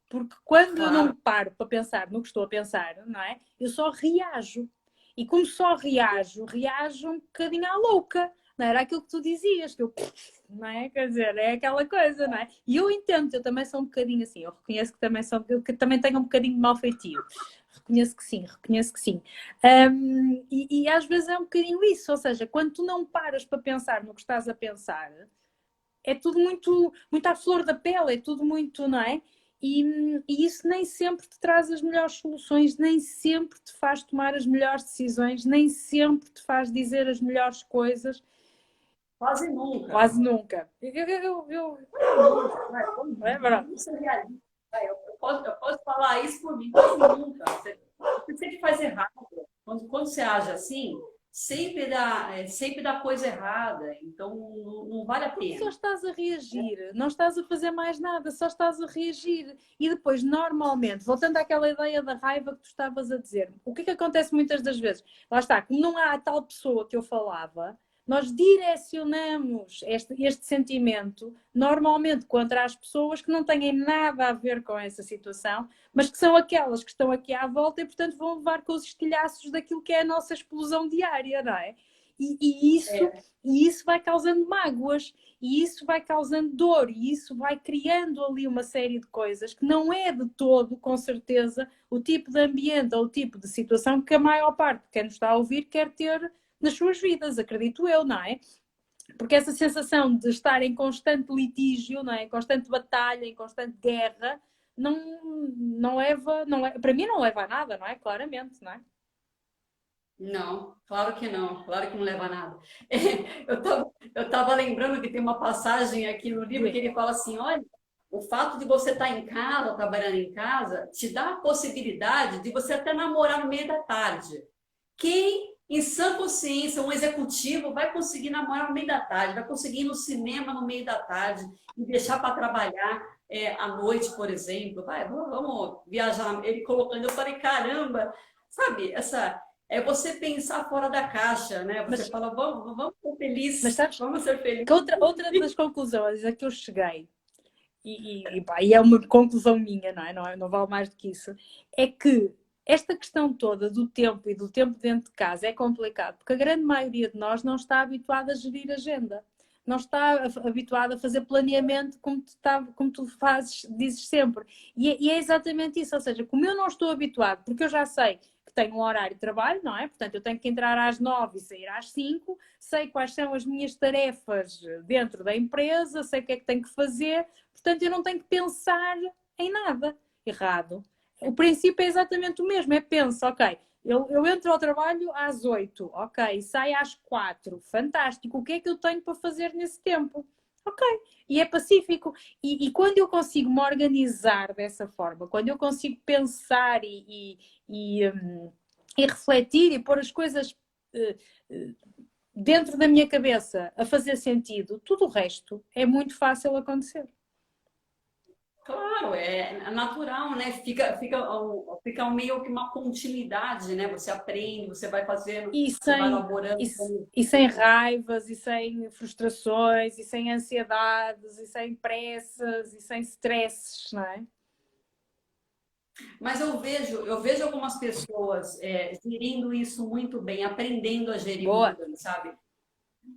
Porque quando eu não Claro, paro para pensar no que estou a pensar, não é? Eu só reajo. E como só reajo um bocadinho à louca. Não era aquilo que tu dizias, que eu, não é? Quer dizer, é aquela coisa, não é? E eu entendo, eu também sou um bocadinho assim, eu reconheço que que também tenho um bocadinho de mau feitio. Reconheço que sim, reconheço que sim. E às vezes é um bocadinho isso, ou seja, quando tu não paras para pensar no que estás a pensar, é tudo muito à flor da pele, é tudo muito, não é? E isso nem sempre te traz as melhores soluções, nem sempre te faz tomar as melhores decisões, nem sempre te faz dizer as melhores coisas, quase nunca. quase nunca. Quase nunca. É verdade. Vamos ser realistas. Eu posso falar isso por mim, quase nunca. Você sempre faz errado. Quando você age assim, sempre dá coisa errada. Então, não vale a Porque só pena. estás a reagir, não estás a fazer mais nada, só estás a reagir. E depois, normalmente, voltando àquela ideia da raiva que tu estavas a dizer, o que é que acontece muitas das vezes? Lá está, como não há a tal pessoa que eu falava, nós direcionamos este sentimento normalmente contra as pessoas que não têm nada a ver com essa situação, mas que são aquelas que estão aqui à volta e, portanto, vão levar com os estilhaços daquilo que é a nossa explosão diária, não é? E, e isso, É, e isso vai causando mágoas, e isso vai causando dor, e isso vai criando ali uma série de coisas que não é de todo, com certeza, o tipo de ambiente ou o tipo de situação que a maior parte de quem nos está a ouvir quer ter nas suas vidas, acredito eu, não é? Porque essa sensação de estar em constante litígio, não é? Em constante batalha, em constante guerra, não leva, não é, para mim não leva a nada, não é? Claramente, não é? não, claro que não leva a nada. Eu tava lembrando que tem uma passagem aqui no livro que Sim. ele fala assim: olha, o fato de você estar em casa, trabalhando em casa, te dá a possibilidade de você até namorar no meio da tarde. Quem, em sã consciência, um executivo, vai conseguir namorar no meio da tarde, vai conseguir ir no cinema no meio da tarde e deixar para trabalhar à noite, por exemplo? Vamos viajar. Ele colocando, eu falei, caramba, sabe, é você pensar fora da caixa, né? Você Mas, fala, vamos ser mas felizes, sabes vamos ser que felizes. outra das conclusões a que eu cheguei e é uma conclusão minha, não vale mais do que isso, é que esta questão toda do tempo e do tempo dentro de casa é complicado, porque a grande maioria de nós não está habituada a gerir agenda, não está habituada a fazer planeamento como tu fazes, dizes sempre. E é exatamente isso, ou seja, como eu não estou habituado, porque eu já sei que tenho um horário de trabalho, não é? Portanto, eu tenho que entrar às 9 e sair às 5, sei quais são as minhas tarefas dentro da empresa, sei o que é que tenho que fazer, portanto, eu não tenho que pensar em nada errado. O princípio é exatamente o mesmo, é pensa, ok, eu entro ao trabalho às 8, ok, saio às 4, fantástico, o que é que eu tenho para fazer nesse tempo? Ok, e é pacífico. E quando eu consigo me organizar dessa forma, quando eu consigo pensar e refletir e pôr as coisas dentro da minha cabeça a fazer sentido, tudo o resto é muito fácil acontecer. Claro, é natural, né? Fica meio que uma continuidade, né? Você aprende, você vai fazendo, E você vai sem, e, elaborando. e sem raivas, e sem frustrações, e sem ansiedades, e sem pressas, e sem stresses, não é? Mas eu vejo algumas pessoas gerindo isso muito bem, aprendendo a gerir muito Boa. bem, sabe?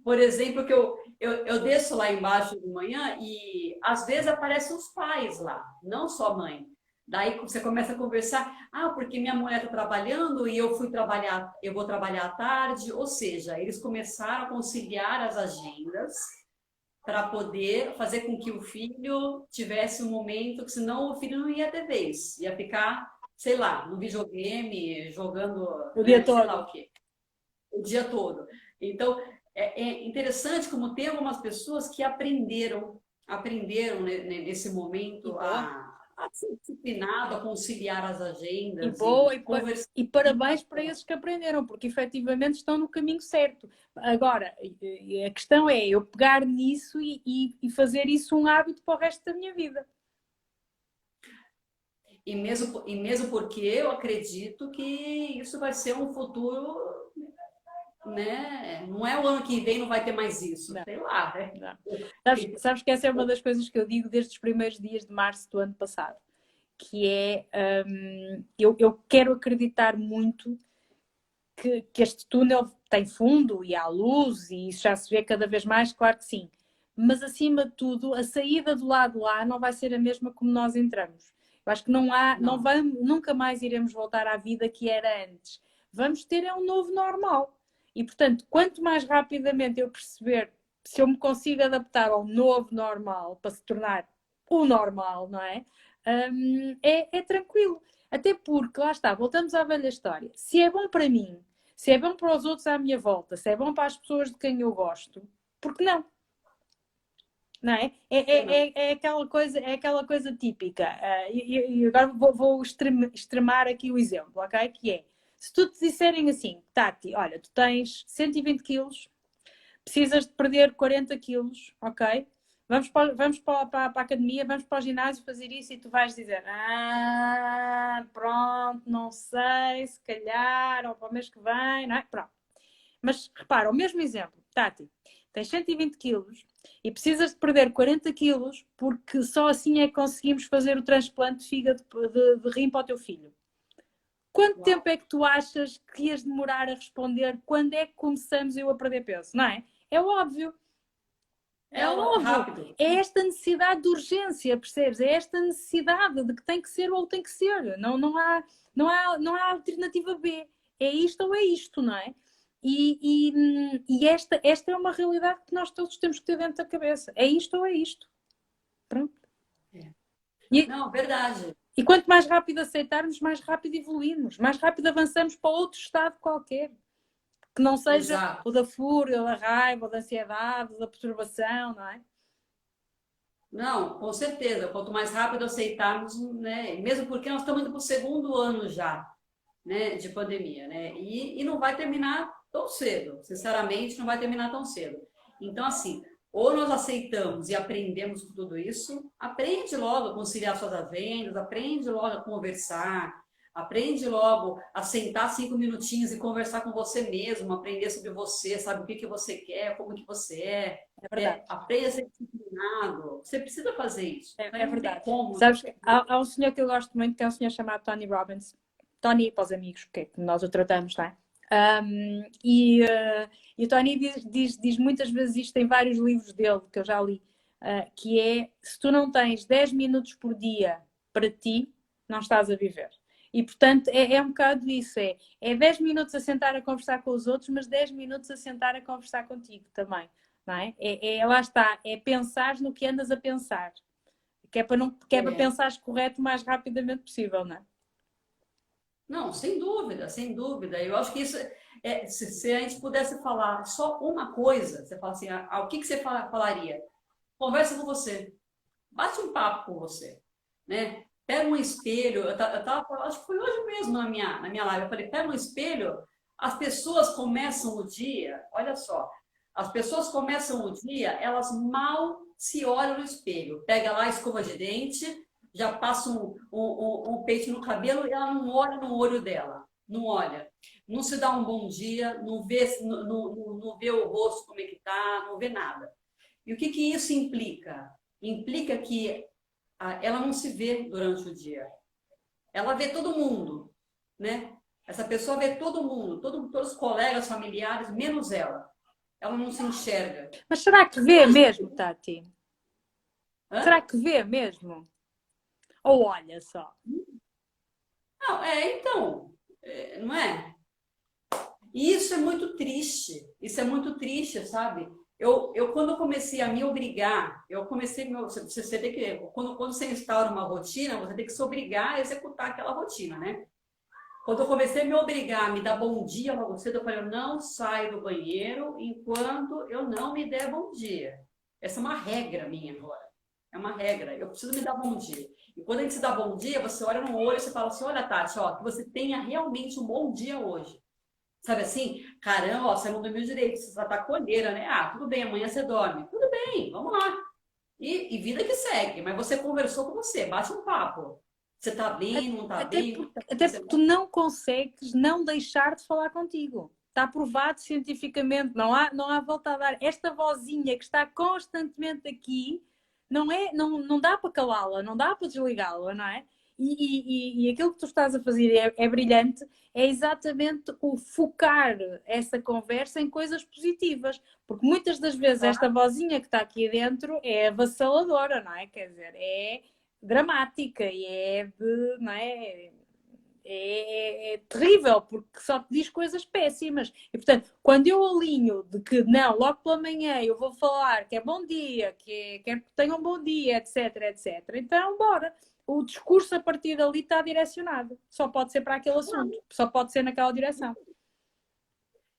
Por exemplo, que eu desço lá embaixo de manhã e às vezes aparecem os pais lá, não só a mãe. Daí você começa a conversar, porque minha mulher está trabalhando e eu fui trabalhar, eu vou trabalhar à tarde. Ou seja, eles começaram a conciliar as agendas para poder fazer com que o filho tivesse um momento, que senão o filho não ia ter vez, ia ficar, sei lá, no videogame, jogando, O dia né, sei lá todo. o quê, o dia todo. Então, é interessante como tem algumas pessoas que aprenderam né, nesse E momento boa. a ser disciplinado, a conciliar as E agendas boa, e e, conversar. e parabéns para esses que aprenderam, porque efetivamente estão no caminho certo. Agora, a questão é eu pegar nisso e fazer isso um hábito para o resto da minha vida. E mesmo porque eu acredito que isso vai ser um futuro, né? Não é o ano que vem, não vai ter mais isso. Não, Sei lá, né? não. Sabes que essa é uma das coisas que eu digo desde os primeiros dias de março do ano passado, que é eu quero acreditar muito que este túnel tem fundo e há luz e isso já se vê cada vez mais, claro que sim. Mas acima de tudo, a saída do lado lá não vai ser a mesma como nós entramos. Eu acho que não Não. vamos, nunca mais iremos voltar à vida que era antes. Vamos ter um novo normal. E portanto, quanto mais rapidamente eu perceber se eu me consigo adaptar ao novo normal para se tornar o normal, não é? É tranquilo. Até porque, lá está, voltamos à velha história. Se é bom para mim, se é bom para os outros à minha volta, se é bom para as pessoas de quem eu gosto, por que não? Não é? É aquela coisa típica. E agora vou extremar aqui o exemplo, ok? Que é, se tu te disserem assim, Tati, olha, tu tens 120 quilos, precisas de perder 40 quilos, ok? Vamos para a academia, vamos para o ginásio fazer isso e tu vais dizer, pronto, não sei, se calhar, ou para o mês que vem, não é? Pronto. Mas repara, o mesmo exemplo, Tati, tens 120 quilos e precisas de perder 40 quilos porque só assim é que conseguimos fazer o transplante de fígado de rim para o teu filho. Quanto Uau. tempo é que tu achas que ias demorar a responder quando é que começamos eu a perder peso? Não é? É óbvio. É óbvio. Rápido. É esta necessidade de urgência, percebes? É esta necessidade de que tem que ser ou tem que ser. Não há alternativa B. É isto ou é isto, não é? E esta é uma realidade que nós todos temos que ter dentro da cabeça. É isto ou é isto. Pronto. É. E, Não, verdade. e quanto mais rápido aceitarmos, mais rápido evoluímos, mais rápido avançamos para outro estado qualquer. Que não seja Exato. o da fúria, ou da raiva, ou da ansiedade, ou da perturbação, não é? Não, com certeza. Quanto mais rápido aceitarmos, né? Mesmo porque nós estamos indo para o segundo ano já, né, de pandemia, né? E não vai terminar tão cedo. Sinceramente, não vai terminar tão cedo. Então, assim, ou nós aceitamos e aprendemos com tudo isso, aprende logo a conciliar suas agendas, aprende logo a conversar, aprende logo a sentar 5 minutinhos e conversar com você mesmo, aprender sobre você, sabe o que que você quer, como que você é. É verdade. Aprenda a ser disciplinado. Você precisa fazer isso. É Não tem verdade. como. Sabes, há um senhor que eu gosto muito, que é um senhor chamado Tony Robbins. Tony para os amigos, que é como nós o tratamos, não é? E o Tony diz muitas vezes isto em vários livros dele, que eu já li, que é, se tu não tens 10 minutos por dia para ti, não estás a viver. E, portanto, é um bocado isso. É 10 minutos a sentar a conversar com os outros, mas 10 minutos a sentar a conversar contigo também. Não é? Lá está, é pensar no que andas a pensar. Que é para É. pensar correto o mais rapidamente possível, não é? Não, sem dúvida, sem dúvida. Eu acho que isso se a gente pudesse falar só uma coisa, você fala assim, o que que você falaria? Conversa com você, bate um papo com você, né? Pega um espelho, acho que foi hoje mesmo na minha live, eu falei, pega um espelho, as pessoas começam o dia, olha só, as pessoas começam o dia, elas mal se olham no espelho, pega lá a escova de dente, já passa um pente no cabelo e ela não olha no olho dela. Não olha. Não se dá um bom dia, não vê o rosto como é que tá, não vê nada. E o que que isso implica? Implica que ela não se vê durante o dia. Ela vê todo mundo, né? Essa pessoa vê todo mundo, todos os colegas, familiares, menos ela. Ela não se enxerga. Mas será que vê mesmo, Tati? Será Hã? que vê mesmo? Ou olha só? Não, então, não é? E isso é muito triste. Isso é muito triste, sabe? Quando eu comecei a me obrigar, você tem que, quando você instaura uma rotina, você tem que se obrigar a executar aquela rotina, né? Quando eu comecei a me obrigar a me dar bom dia logo cedo, eu falei, eu não saio do banheiro enquanto eu não me der bom dia. Essa é uma regra minha agora. É uma regra. Eu preciso me dar bom dia. E quando a gente se dá bom dia, você olha no olho e você fala assim, olha, Tati, ó, que você tenha realmente um bom dia hoje. Sabe assim? Caramba, ó, você não dormiu direito, você tá com olheira, né? Ah, tudo bem, amanhã você dorme. Tudo bem, vamos lá. E vida que segue. Mas você conversou com você, bate um papo. Você tá bem, não tá Até bem? O que porque, tá até porque tu acontecendo? não consegues não deixar de falar contigo. Está provado cientificamente, não há volta a dar. Esta vozinha que está constantemente aqui, não dá para calá-la, não dá para desligá-la, não é? E aquilo que tu estás a fazer é brilhante, é exatamente o focar essa conversa em coisas positivas. Porque muitas das vezes esta vozinha que está aqui dentro é avassaladora, não é? Quer dizer, é dramática e não é? É terrível, porque só te diz coisas péssimas. E, portanto, quando eu alinho de que não, logo pela manhã eu vou falar que é bom dia, quero que tenham um bom dia, etc, etc, então, bora. O discurso a partir dali está direcionado. Só pode ser para aquele assunto, só pode ser naquela direção.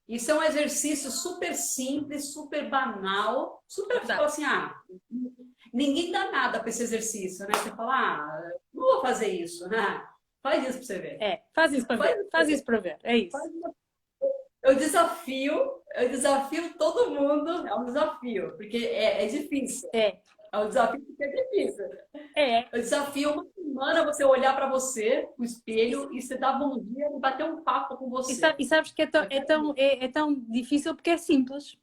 Isso é um exercício super simples, super banal, super, você fala Exato. assim, ninguém dá nada para esse exercício, né? Você fala, não vou fazer isso, né? Faz isso para você ver. Faz isso para Faz ver, isso pra faz isso ver. para ver, é isso. Faz eu desafio todo mundo, é um desafio, porque é difícil. É, É um desafio porque é difícil. é. Eu desafio uma semana você olhar para você no E, espelho e você dar bom dia e bater um papo com você. e sabes que Eu quero ver. é tão difícil porque é simples.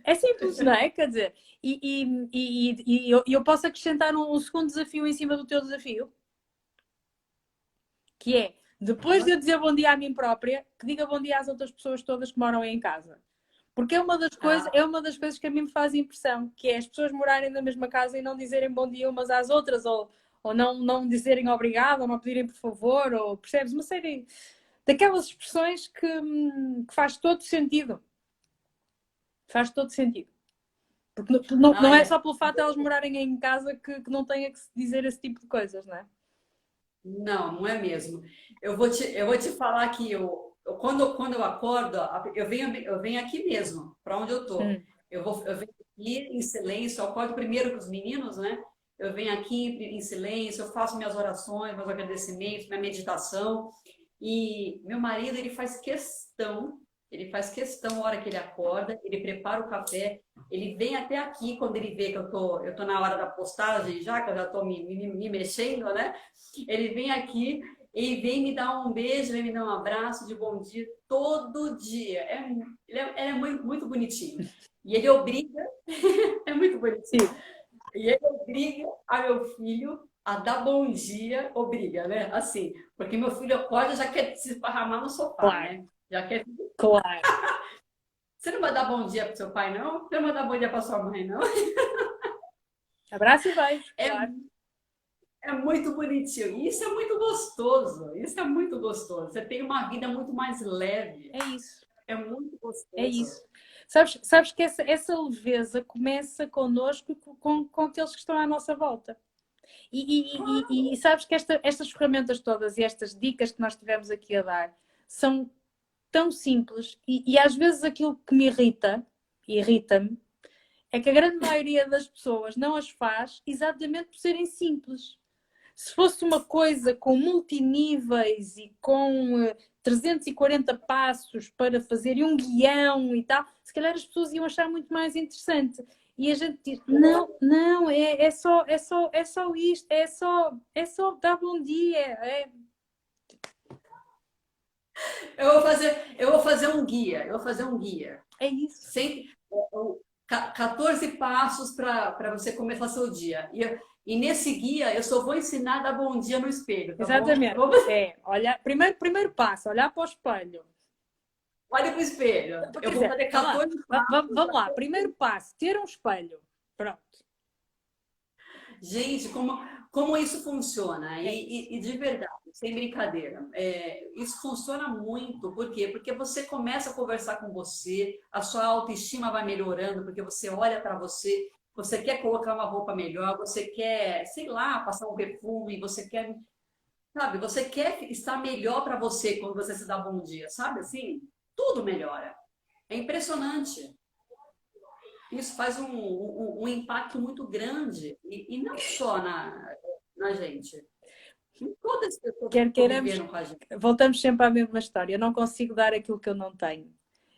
É simples, não é? Quer dizer, eu posso acrescentar um segundo desafio em cima do teu desafio, que é, depois de eu dizer bom dia a mim própria, que diga bom dia às outras pessoas todas que moram aí em casa. Porque Ah, é uma das coisas que a mim me faz impressão, que é as pessoas morarem na mesma casa e não dizerem bom dia umas às outras, ou não dizerem obrigado, ou não pedirem por favor, ou percebes? Uma série daquelas expressões que faz todo sentido. Faz todo sentido. Porque não é olha, só pelo fato de elas morarem em casa que não tenha que se dizer esse tipo de coisas, não é? não, não é mesmo. Eu vou te falar que quando eu acordo, eu venho aqui mesmo, para onde eu tô. Hum. Eu venho aqui em silêncio, eu acordo primeiro com os meninos, né? Eu venho aqui em silêncio, eu faço minhas orações, meus agradecimentos, minha meditação. E meu marido, ele faz questão, a hora que ele acorda, ele prepara o café, ele vem até aqui quando ele vê que eu tô na hora da postagem já, que eu já tô me mexendo, né? Ele vem aqui e vem me dar um beijo, vem me dar um abraço de bom dia todo dia. Ele é muito, muito bonitinho. E ele obriga, é muito bonitinho. Sim, E ele obriga a meu filho a dar bom dia, obriga, né? Assim, porque meu filho acorda e já quer se esparramar no sofá, claro, né? Já quer. claro. Você não vai dar bom dia para seu pai, não? Você não vai dar bom dia para sua mãe, não? Abraço e beijo, É, claro. é muito bonitinho. E isso é muito gostoso. Isso é muito gostoso. Você tem uma vida muito mais leve. É isso, É muito é gostoso. isso. Sabes que essa leveza começa connosco e com aqueles que estão à nossa volta. E sabes que estas ferramentas todas e estas dicas que nós tivemos aqui a dar são tão simples e às vezes aquilo que me irrita-me, é que a grande maioria das pessoas não as faz exatamente por serem simples. Se fosse uma coisa com multiníveis e com 340 passos para fazer e um guião e tal, se calhar as pessoas iam achar muito mais interessante. E a gente diz, não, não, é só isto, é só dar bom dia. Eu vou fazer um guia. É isso. Sempre, 14 passos para você começar seu dia. E nesse guia eu só vou ensinar a dar bom dia no espelho, tá bom? Exatamente. Olhar, primeiro passo, olhar para o espelho. Olha para o espelho. Quer Eu vou dizer, fazer 14 passos. vamos lá, primeiro passo, ter um espelho. Pronto. Gente, como isso funciona? E de verdade, sem brincadeira, isso funciona muito. Por quê? Porque você começa a conversar com você, a sua autoestima vai melhorando, porque você olha para você, você quer colocar uma roupa melhor, você quer, sei lá, passar um perfume, você quer, sabe, você quer estar melhor para você quando você se dá bom dia, sabe assim? Tudo melhora. É impressionante. Isso faz um impacto muito grande, e não só na gente, em todas as pessoas que Quer estão queiramos, vivendo com a gente. voltamos sempre à mesma história. Eu não consigo dar aquilo que eu não tenho.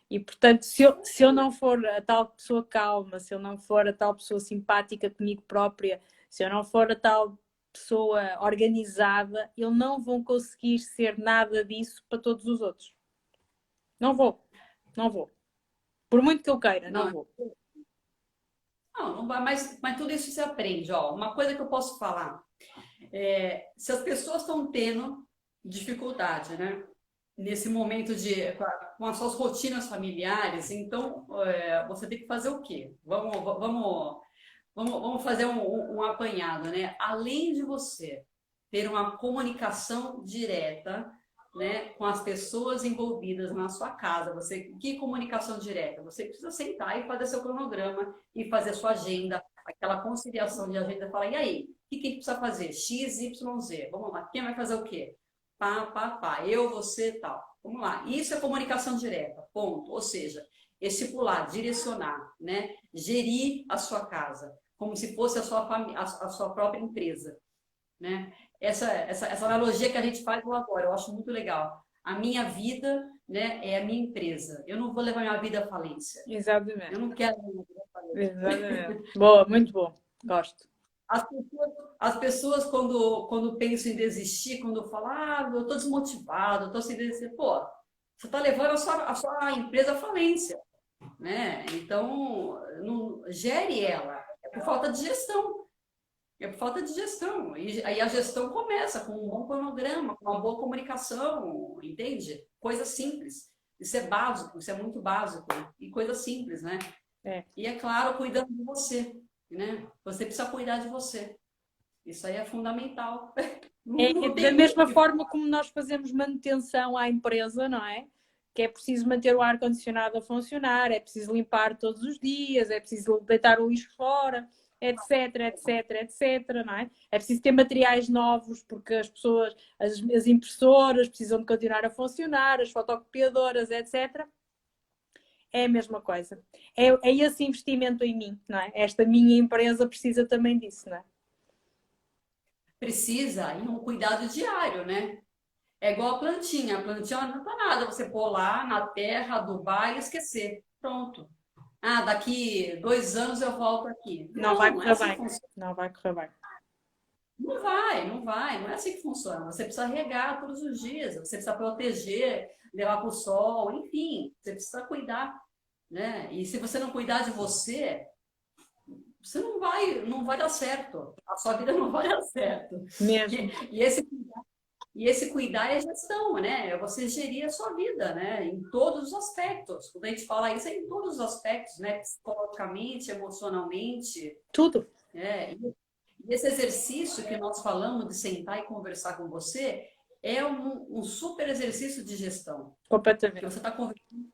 E, portanto, se eu não for a tal pessoa calma, se eu não for a tal pessoa simpática comigo própria, se eu não for a tal pessoa organizada, eu não vou conseguir ser nada disso para todos os outros. Não vou. Não vou. Por muito que eu queira, não Não, vou. não vai, mas tudo isso se aprende. Ó, uma coisa que eu posso falar, se as pessoas estão tendo dificuldade, né? Nesse momento com as suas rotinas familiares, então você tem que fazer o quê? Vamos fazer um apanhado, né? Além de você ter uma comunicação direta, né, com as pessoas envolvidas na sua casa, que comunicação direta? Você precisa sentar e fazer seu cronograma e fazer sua agenda, aquela conciliação de agenda, falar, e aí, o que a gente precisa fazer? X, Y, Z. Vamos lá, quem vai fazer o quê? Pá, eu, você, tal. Vamos lá. Isso é comunicação direta, ponto. Ou seja, estipular, direcionar, né? Gerir a sua casa como se fosse a sua própria empresa, né? Essa analogia que a gente faz agora, eu acho muito legal. A minha vida, né, é a minha empresa. Eu não vou levar minha vida à falência. Exatamente. Eu não quero levar minha vida à falência. Exatamente. Boa, muito bom. Gosto. As pessoas quando pensam em desistir, quando falam, eu estou desmotivado, eu estou sem desistir, pô, você está levando a sua empresa à falência, né? Então, não, gere ela. É por falta de gestão. É por falta de gestão. E aí a gestão começa com um bom cronograma, com uma boa comunicação, entende? Coisa simples. Isso é básico, isso é muito básico. E coisa simples, né? E é claro, cuidando de você, né? Você precisa cuidar de você. Isso aí é fundamental. Não Da tem mesma muito. forma como nós fazemos manutenção à empresa, não é? Que é preciso manter o ar-condicionado a funcionar, é preciso limpar todos os dias, é preciso deitar o lixo fora, etc, etc, etc, não é? É preciso ter materiais novos, porque as pessoas, as impressoras precisam de continuar a funcionar, as fotocopiadoras, etc. É a mesma coisa. É esse investimento em mim, não é? Esta minha empresa precisa também disso, não é? Precisa e um cuidado diário, né? É igual a plantinha não adianta nada você pôr lá na terra, adubar e esquecer. Pronto. Daqui 2 anos eu volto aqui. Não vai Não é correr assim que bem. funciona. Não vai correr bem. Não é assim que funciona. Você precisa regar todos os dias, você precisa proteger, levar para o sol, enfim, você precisa cuidar, né? E se você não cuidar de você, você não vai dar certo. A sua vida não vai dar certo. Mesmo. E esse cuidar é gestão, né? É você gerir a sua vida, né? Em todos os aspectos. Quando a gente fala isso, é em todos os aspectos, né? Psicologicamente, emocionalmente. Tudo. E esse exercício que nós falamos de sentar e conversar com você é um super exercício de gestão. Que Completamente. você está Completamente.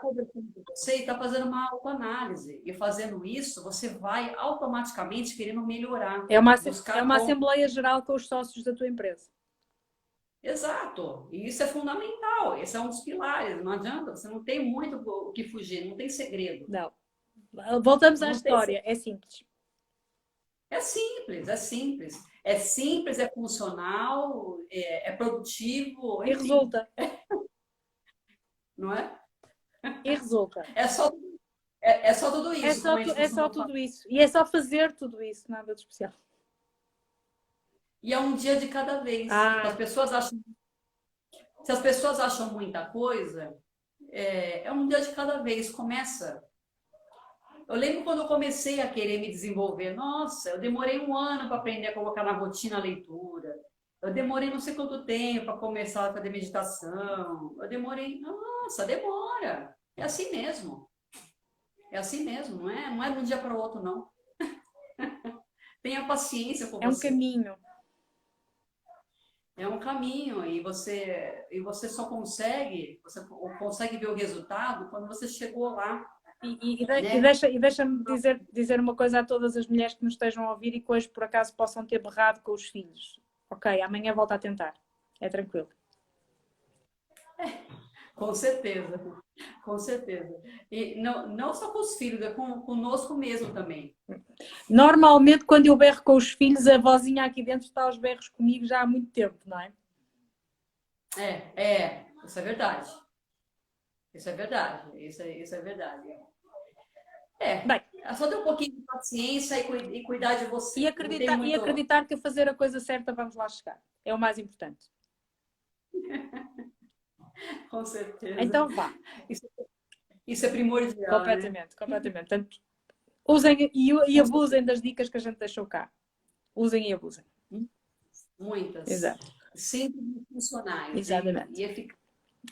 conversando com você e está fazendo uma autoanálise. E fazendo isso, você vai automaticamente querendo melhorar. É uma Buscar assembleia geral com os sócios da tua empresa. Exato, e isso é fundamental, esse é um dos pilares, não adianta, você não tem muito o que fugir, não tem segredo. Não. Voltamos à Não tem história. É simples. É simples, é simples. É simples, é funcional, é produtivo, E enfim, resulta. não é? E resulta. É só, É só tudo É isso, só, como a gente é só costuma falar. tudo isso. E é só fazer tudo isso, nada de especial. E é um dia de cada vez. Ah, Se as pessoas acham muita coisa, é um dia de cada vez. Começa. Eu lembro quando eu comecei a querer me desenvolver. Nossa, eu demorei um ano para aprender a colocar na rotina a leitura. Eu demorei não sei quanto tempo para começar a fazer meditação. Eu demorei. Nossa, demora. É assim mesmo. É assim mesmo, não é de um dia para o outro, não. Tenha paciência com é um você. caminho. É um caminho e você só consegue ver o resultado quando você chegou lá, né? Deixa-me dizer uma coisa a todas as mulheres que nos estejam a ouvir e que hoje por acaso possam ter berrado com os filhos. Ok, amanhã volta a tentar. É tranquilo. Com certeza, com certeza. E não só com os filhos, conosco mesmo também. Normalmente, quando eu berro com os filhos, a vozinha aqui dentro está aos berros comigo já há muito tempo, não é? Isso é verdade. Isso é verdade. Isso é verdade. Bem, É só ter um pouquinho de paciência e cuidar de e você. Não tem acreditar, e muito. acreditar que a fazer a coisa certa vamos lá chegar. É o mais importante. Com certeza. Então vá. Isso, isso é primordial, né? Completamente, completamente. Portanto, usem e Com certeza. abusem das dicas que a gente deixou cá. Usem e abusem. Muitas. Exato. Sempre funcionais Exatamente. e eficazes.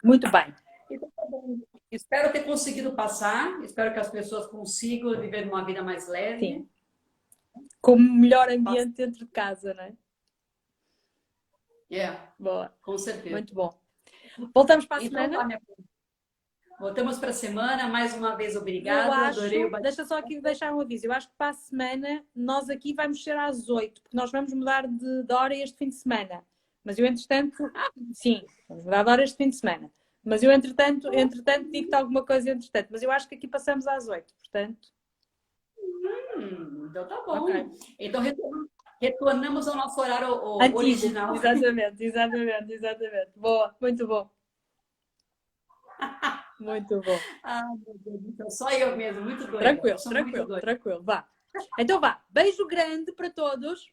Muito bem. Então, tá bom. Espero ter conseguido passar. Espero que as pessoas consigam viver uma vida mais leve. Sim. Com o melhor ambiente dentro de casa, não é? Boa. Com certeza. Muito bom. Voltamos para a Então, semana? tá, minha filha. Voltamos para a semana. Mais uma vez, Eu obrigada. Adorei o acho, deixa só aqui deixar um aviso. Eu acho que para a semana nós aqui vamos ser às 8, porque nós vamos mudar de hora este fim de semana. Mas eu, entretanto, sim, vamos mudar de hora este fim de semana. Mas eu, entretanto digo-te alguma coisa entretanto. Mas eu acho que aqui passamos às 8, portanto. Então tá bom. Ok. Então retornamos ao nosso horário Antigo. original. Exatamente. Boa, muito bom. Muito bom. Meu Deus do céu, só eu mesmo, muito doida. Tranquilo. Vá. Então vá. Beijo grande para todos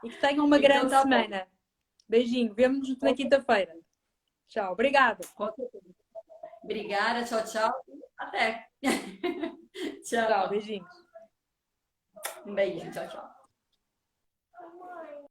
e que tenham uma grande semana. Beijinho. Vemo-nos na quinta-feira. Tchau. Obrigada. Obrigada. Tchau. Até. Tchau. Beijinhos. Um beijo. Tchau.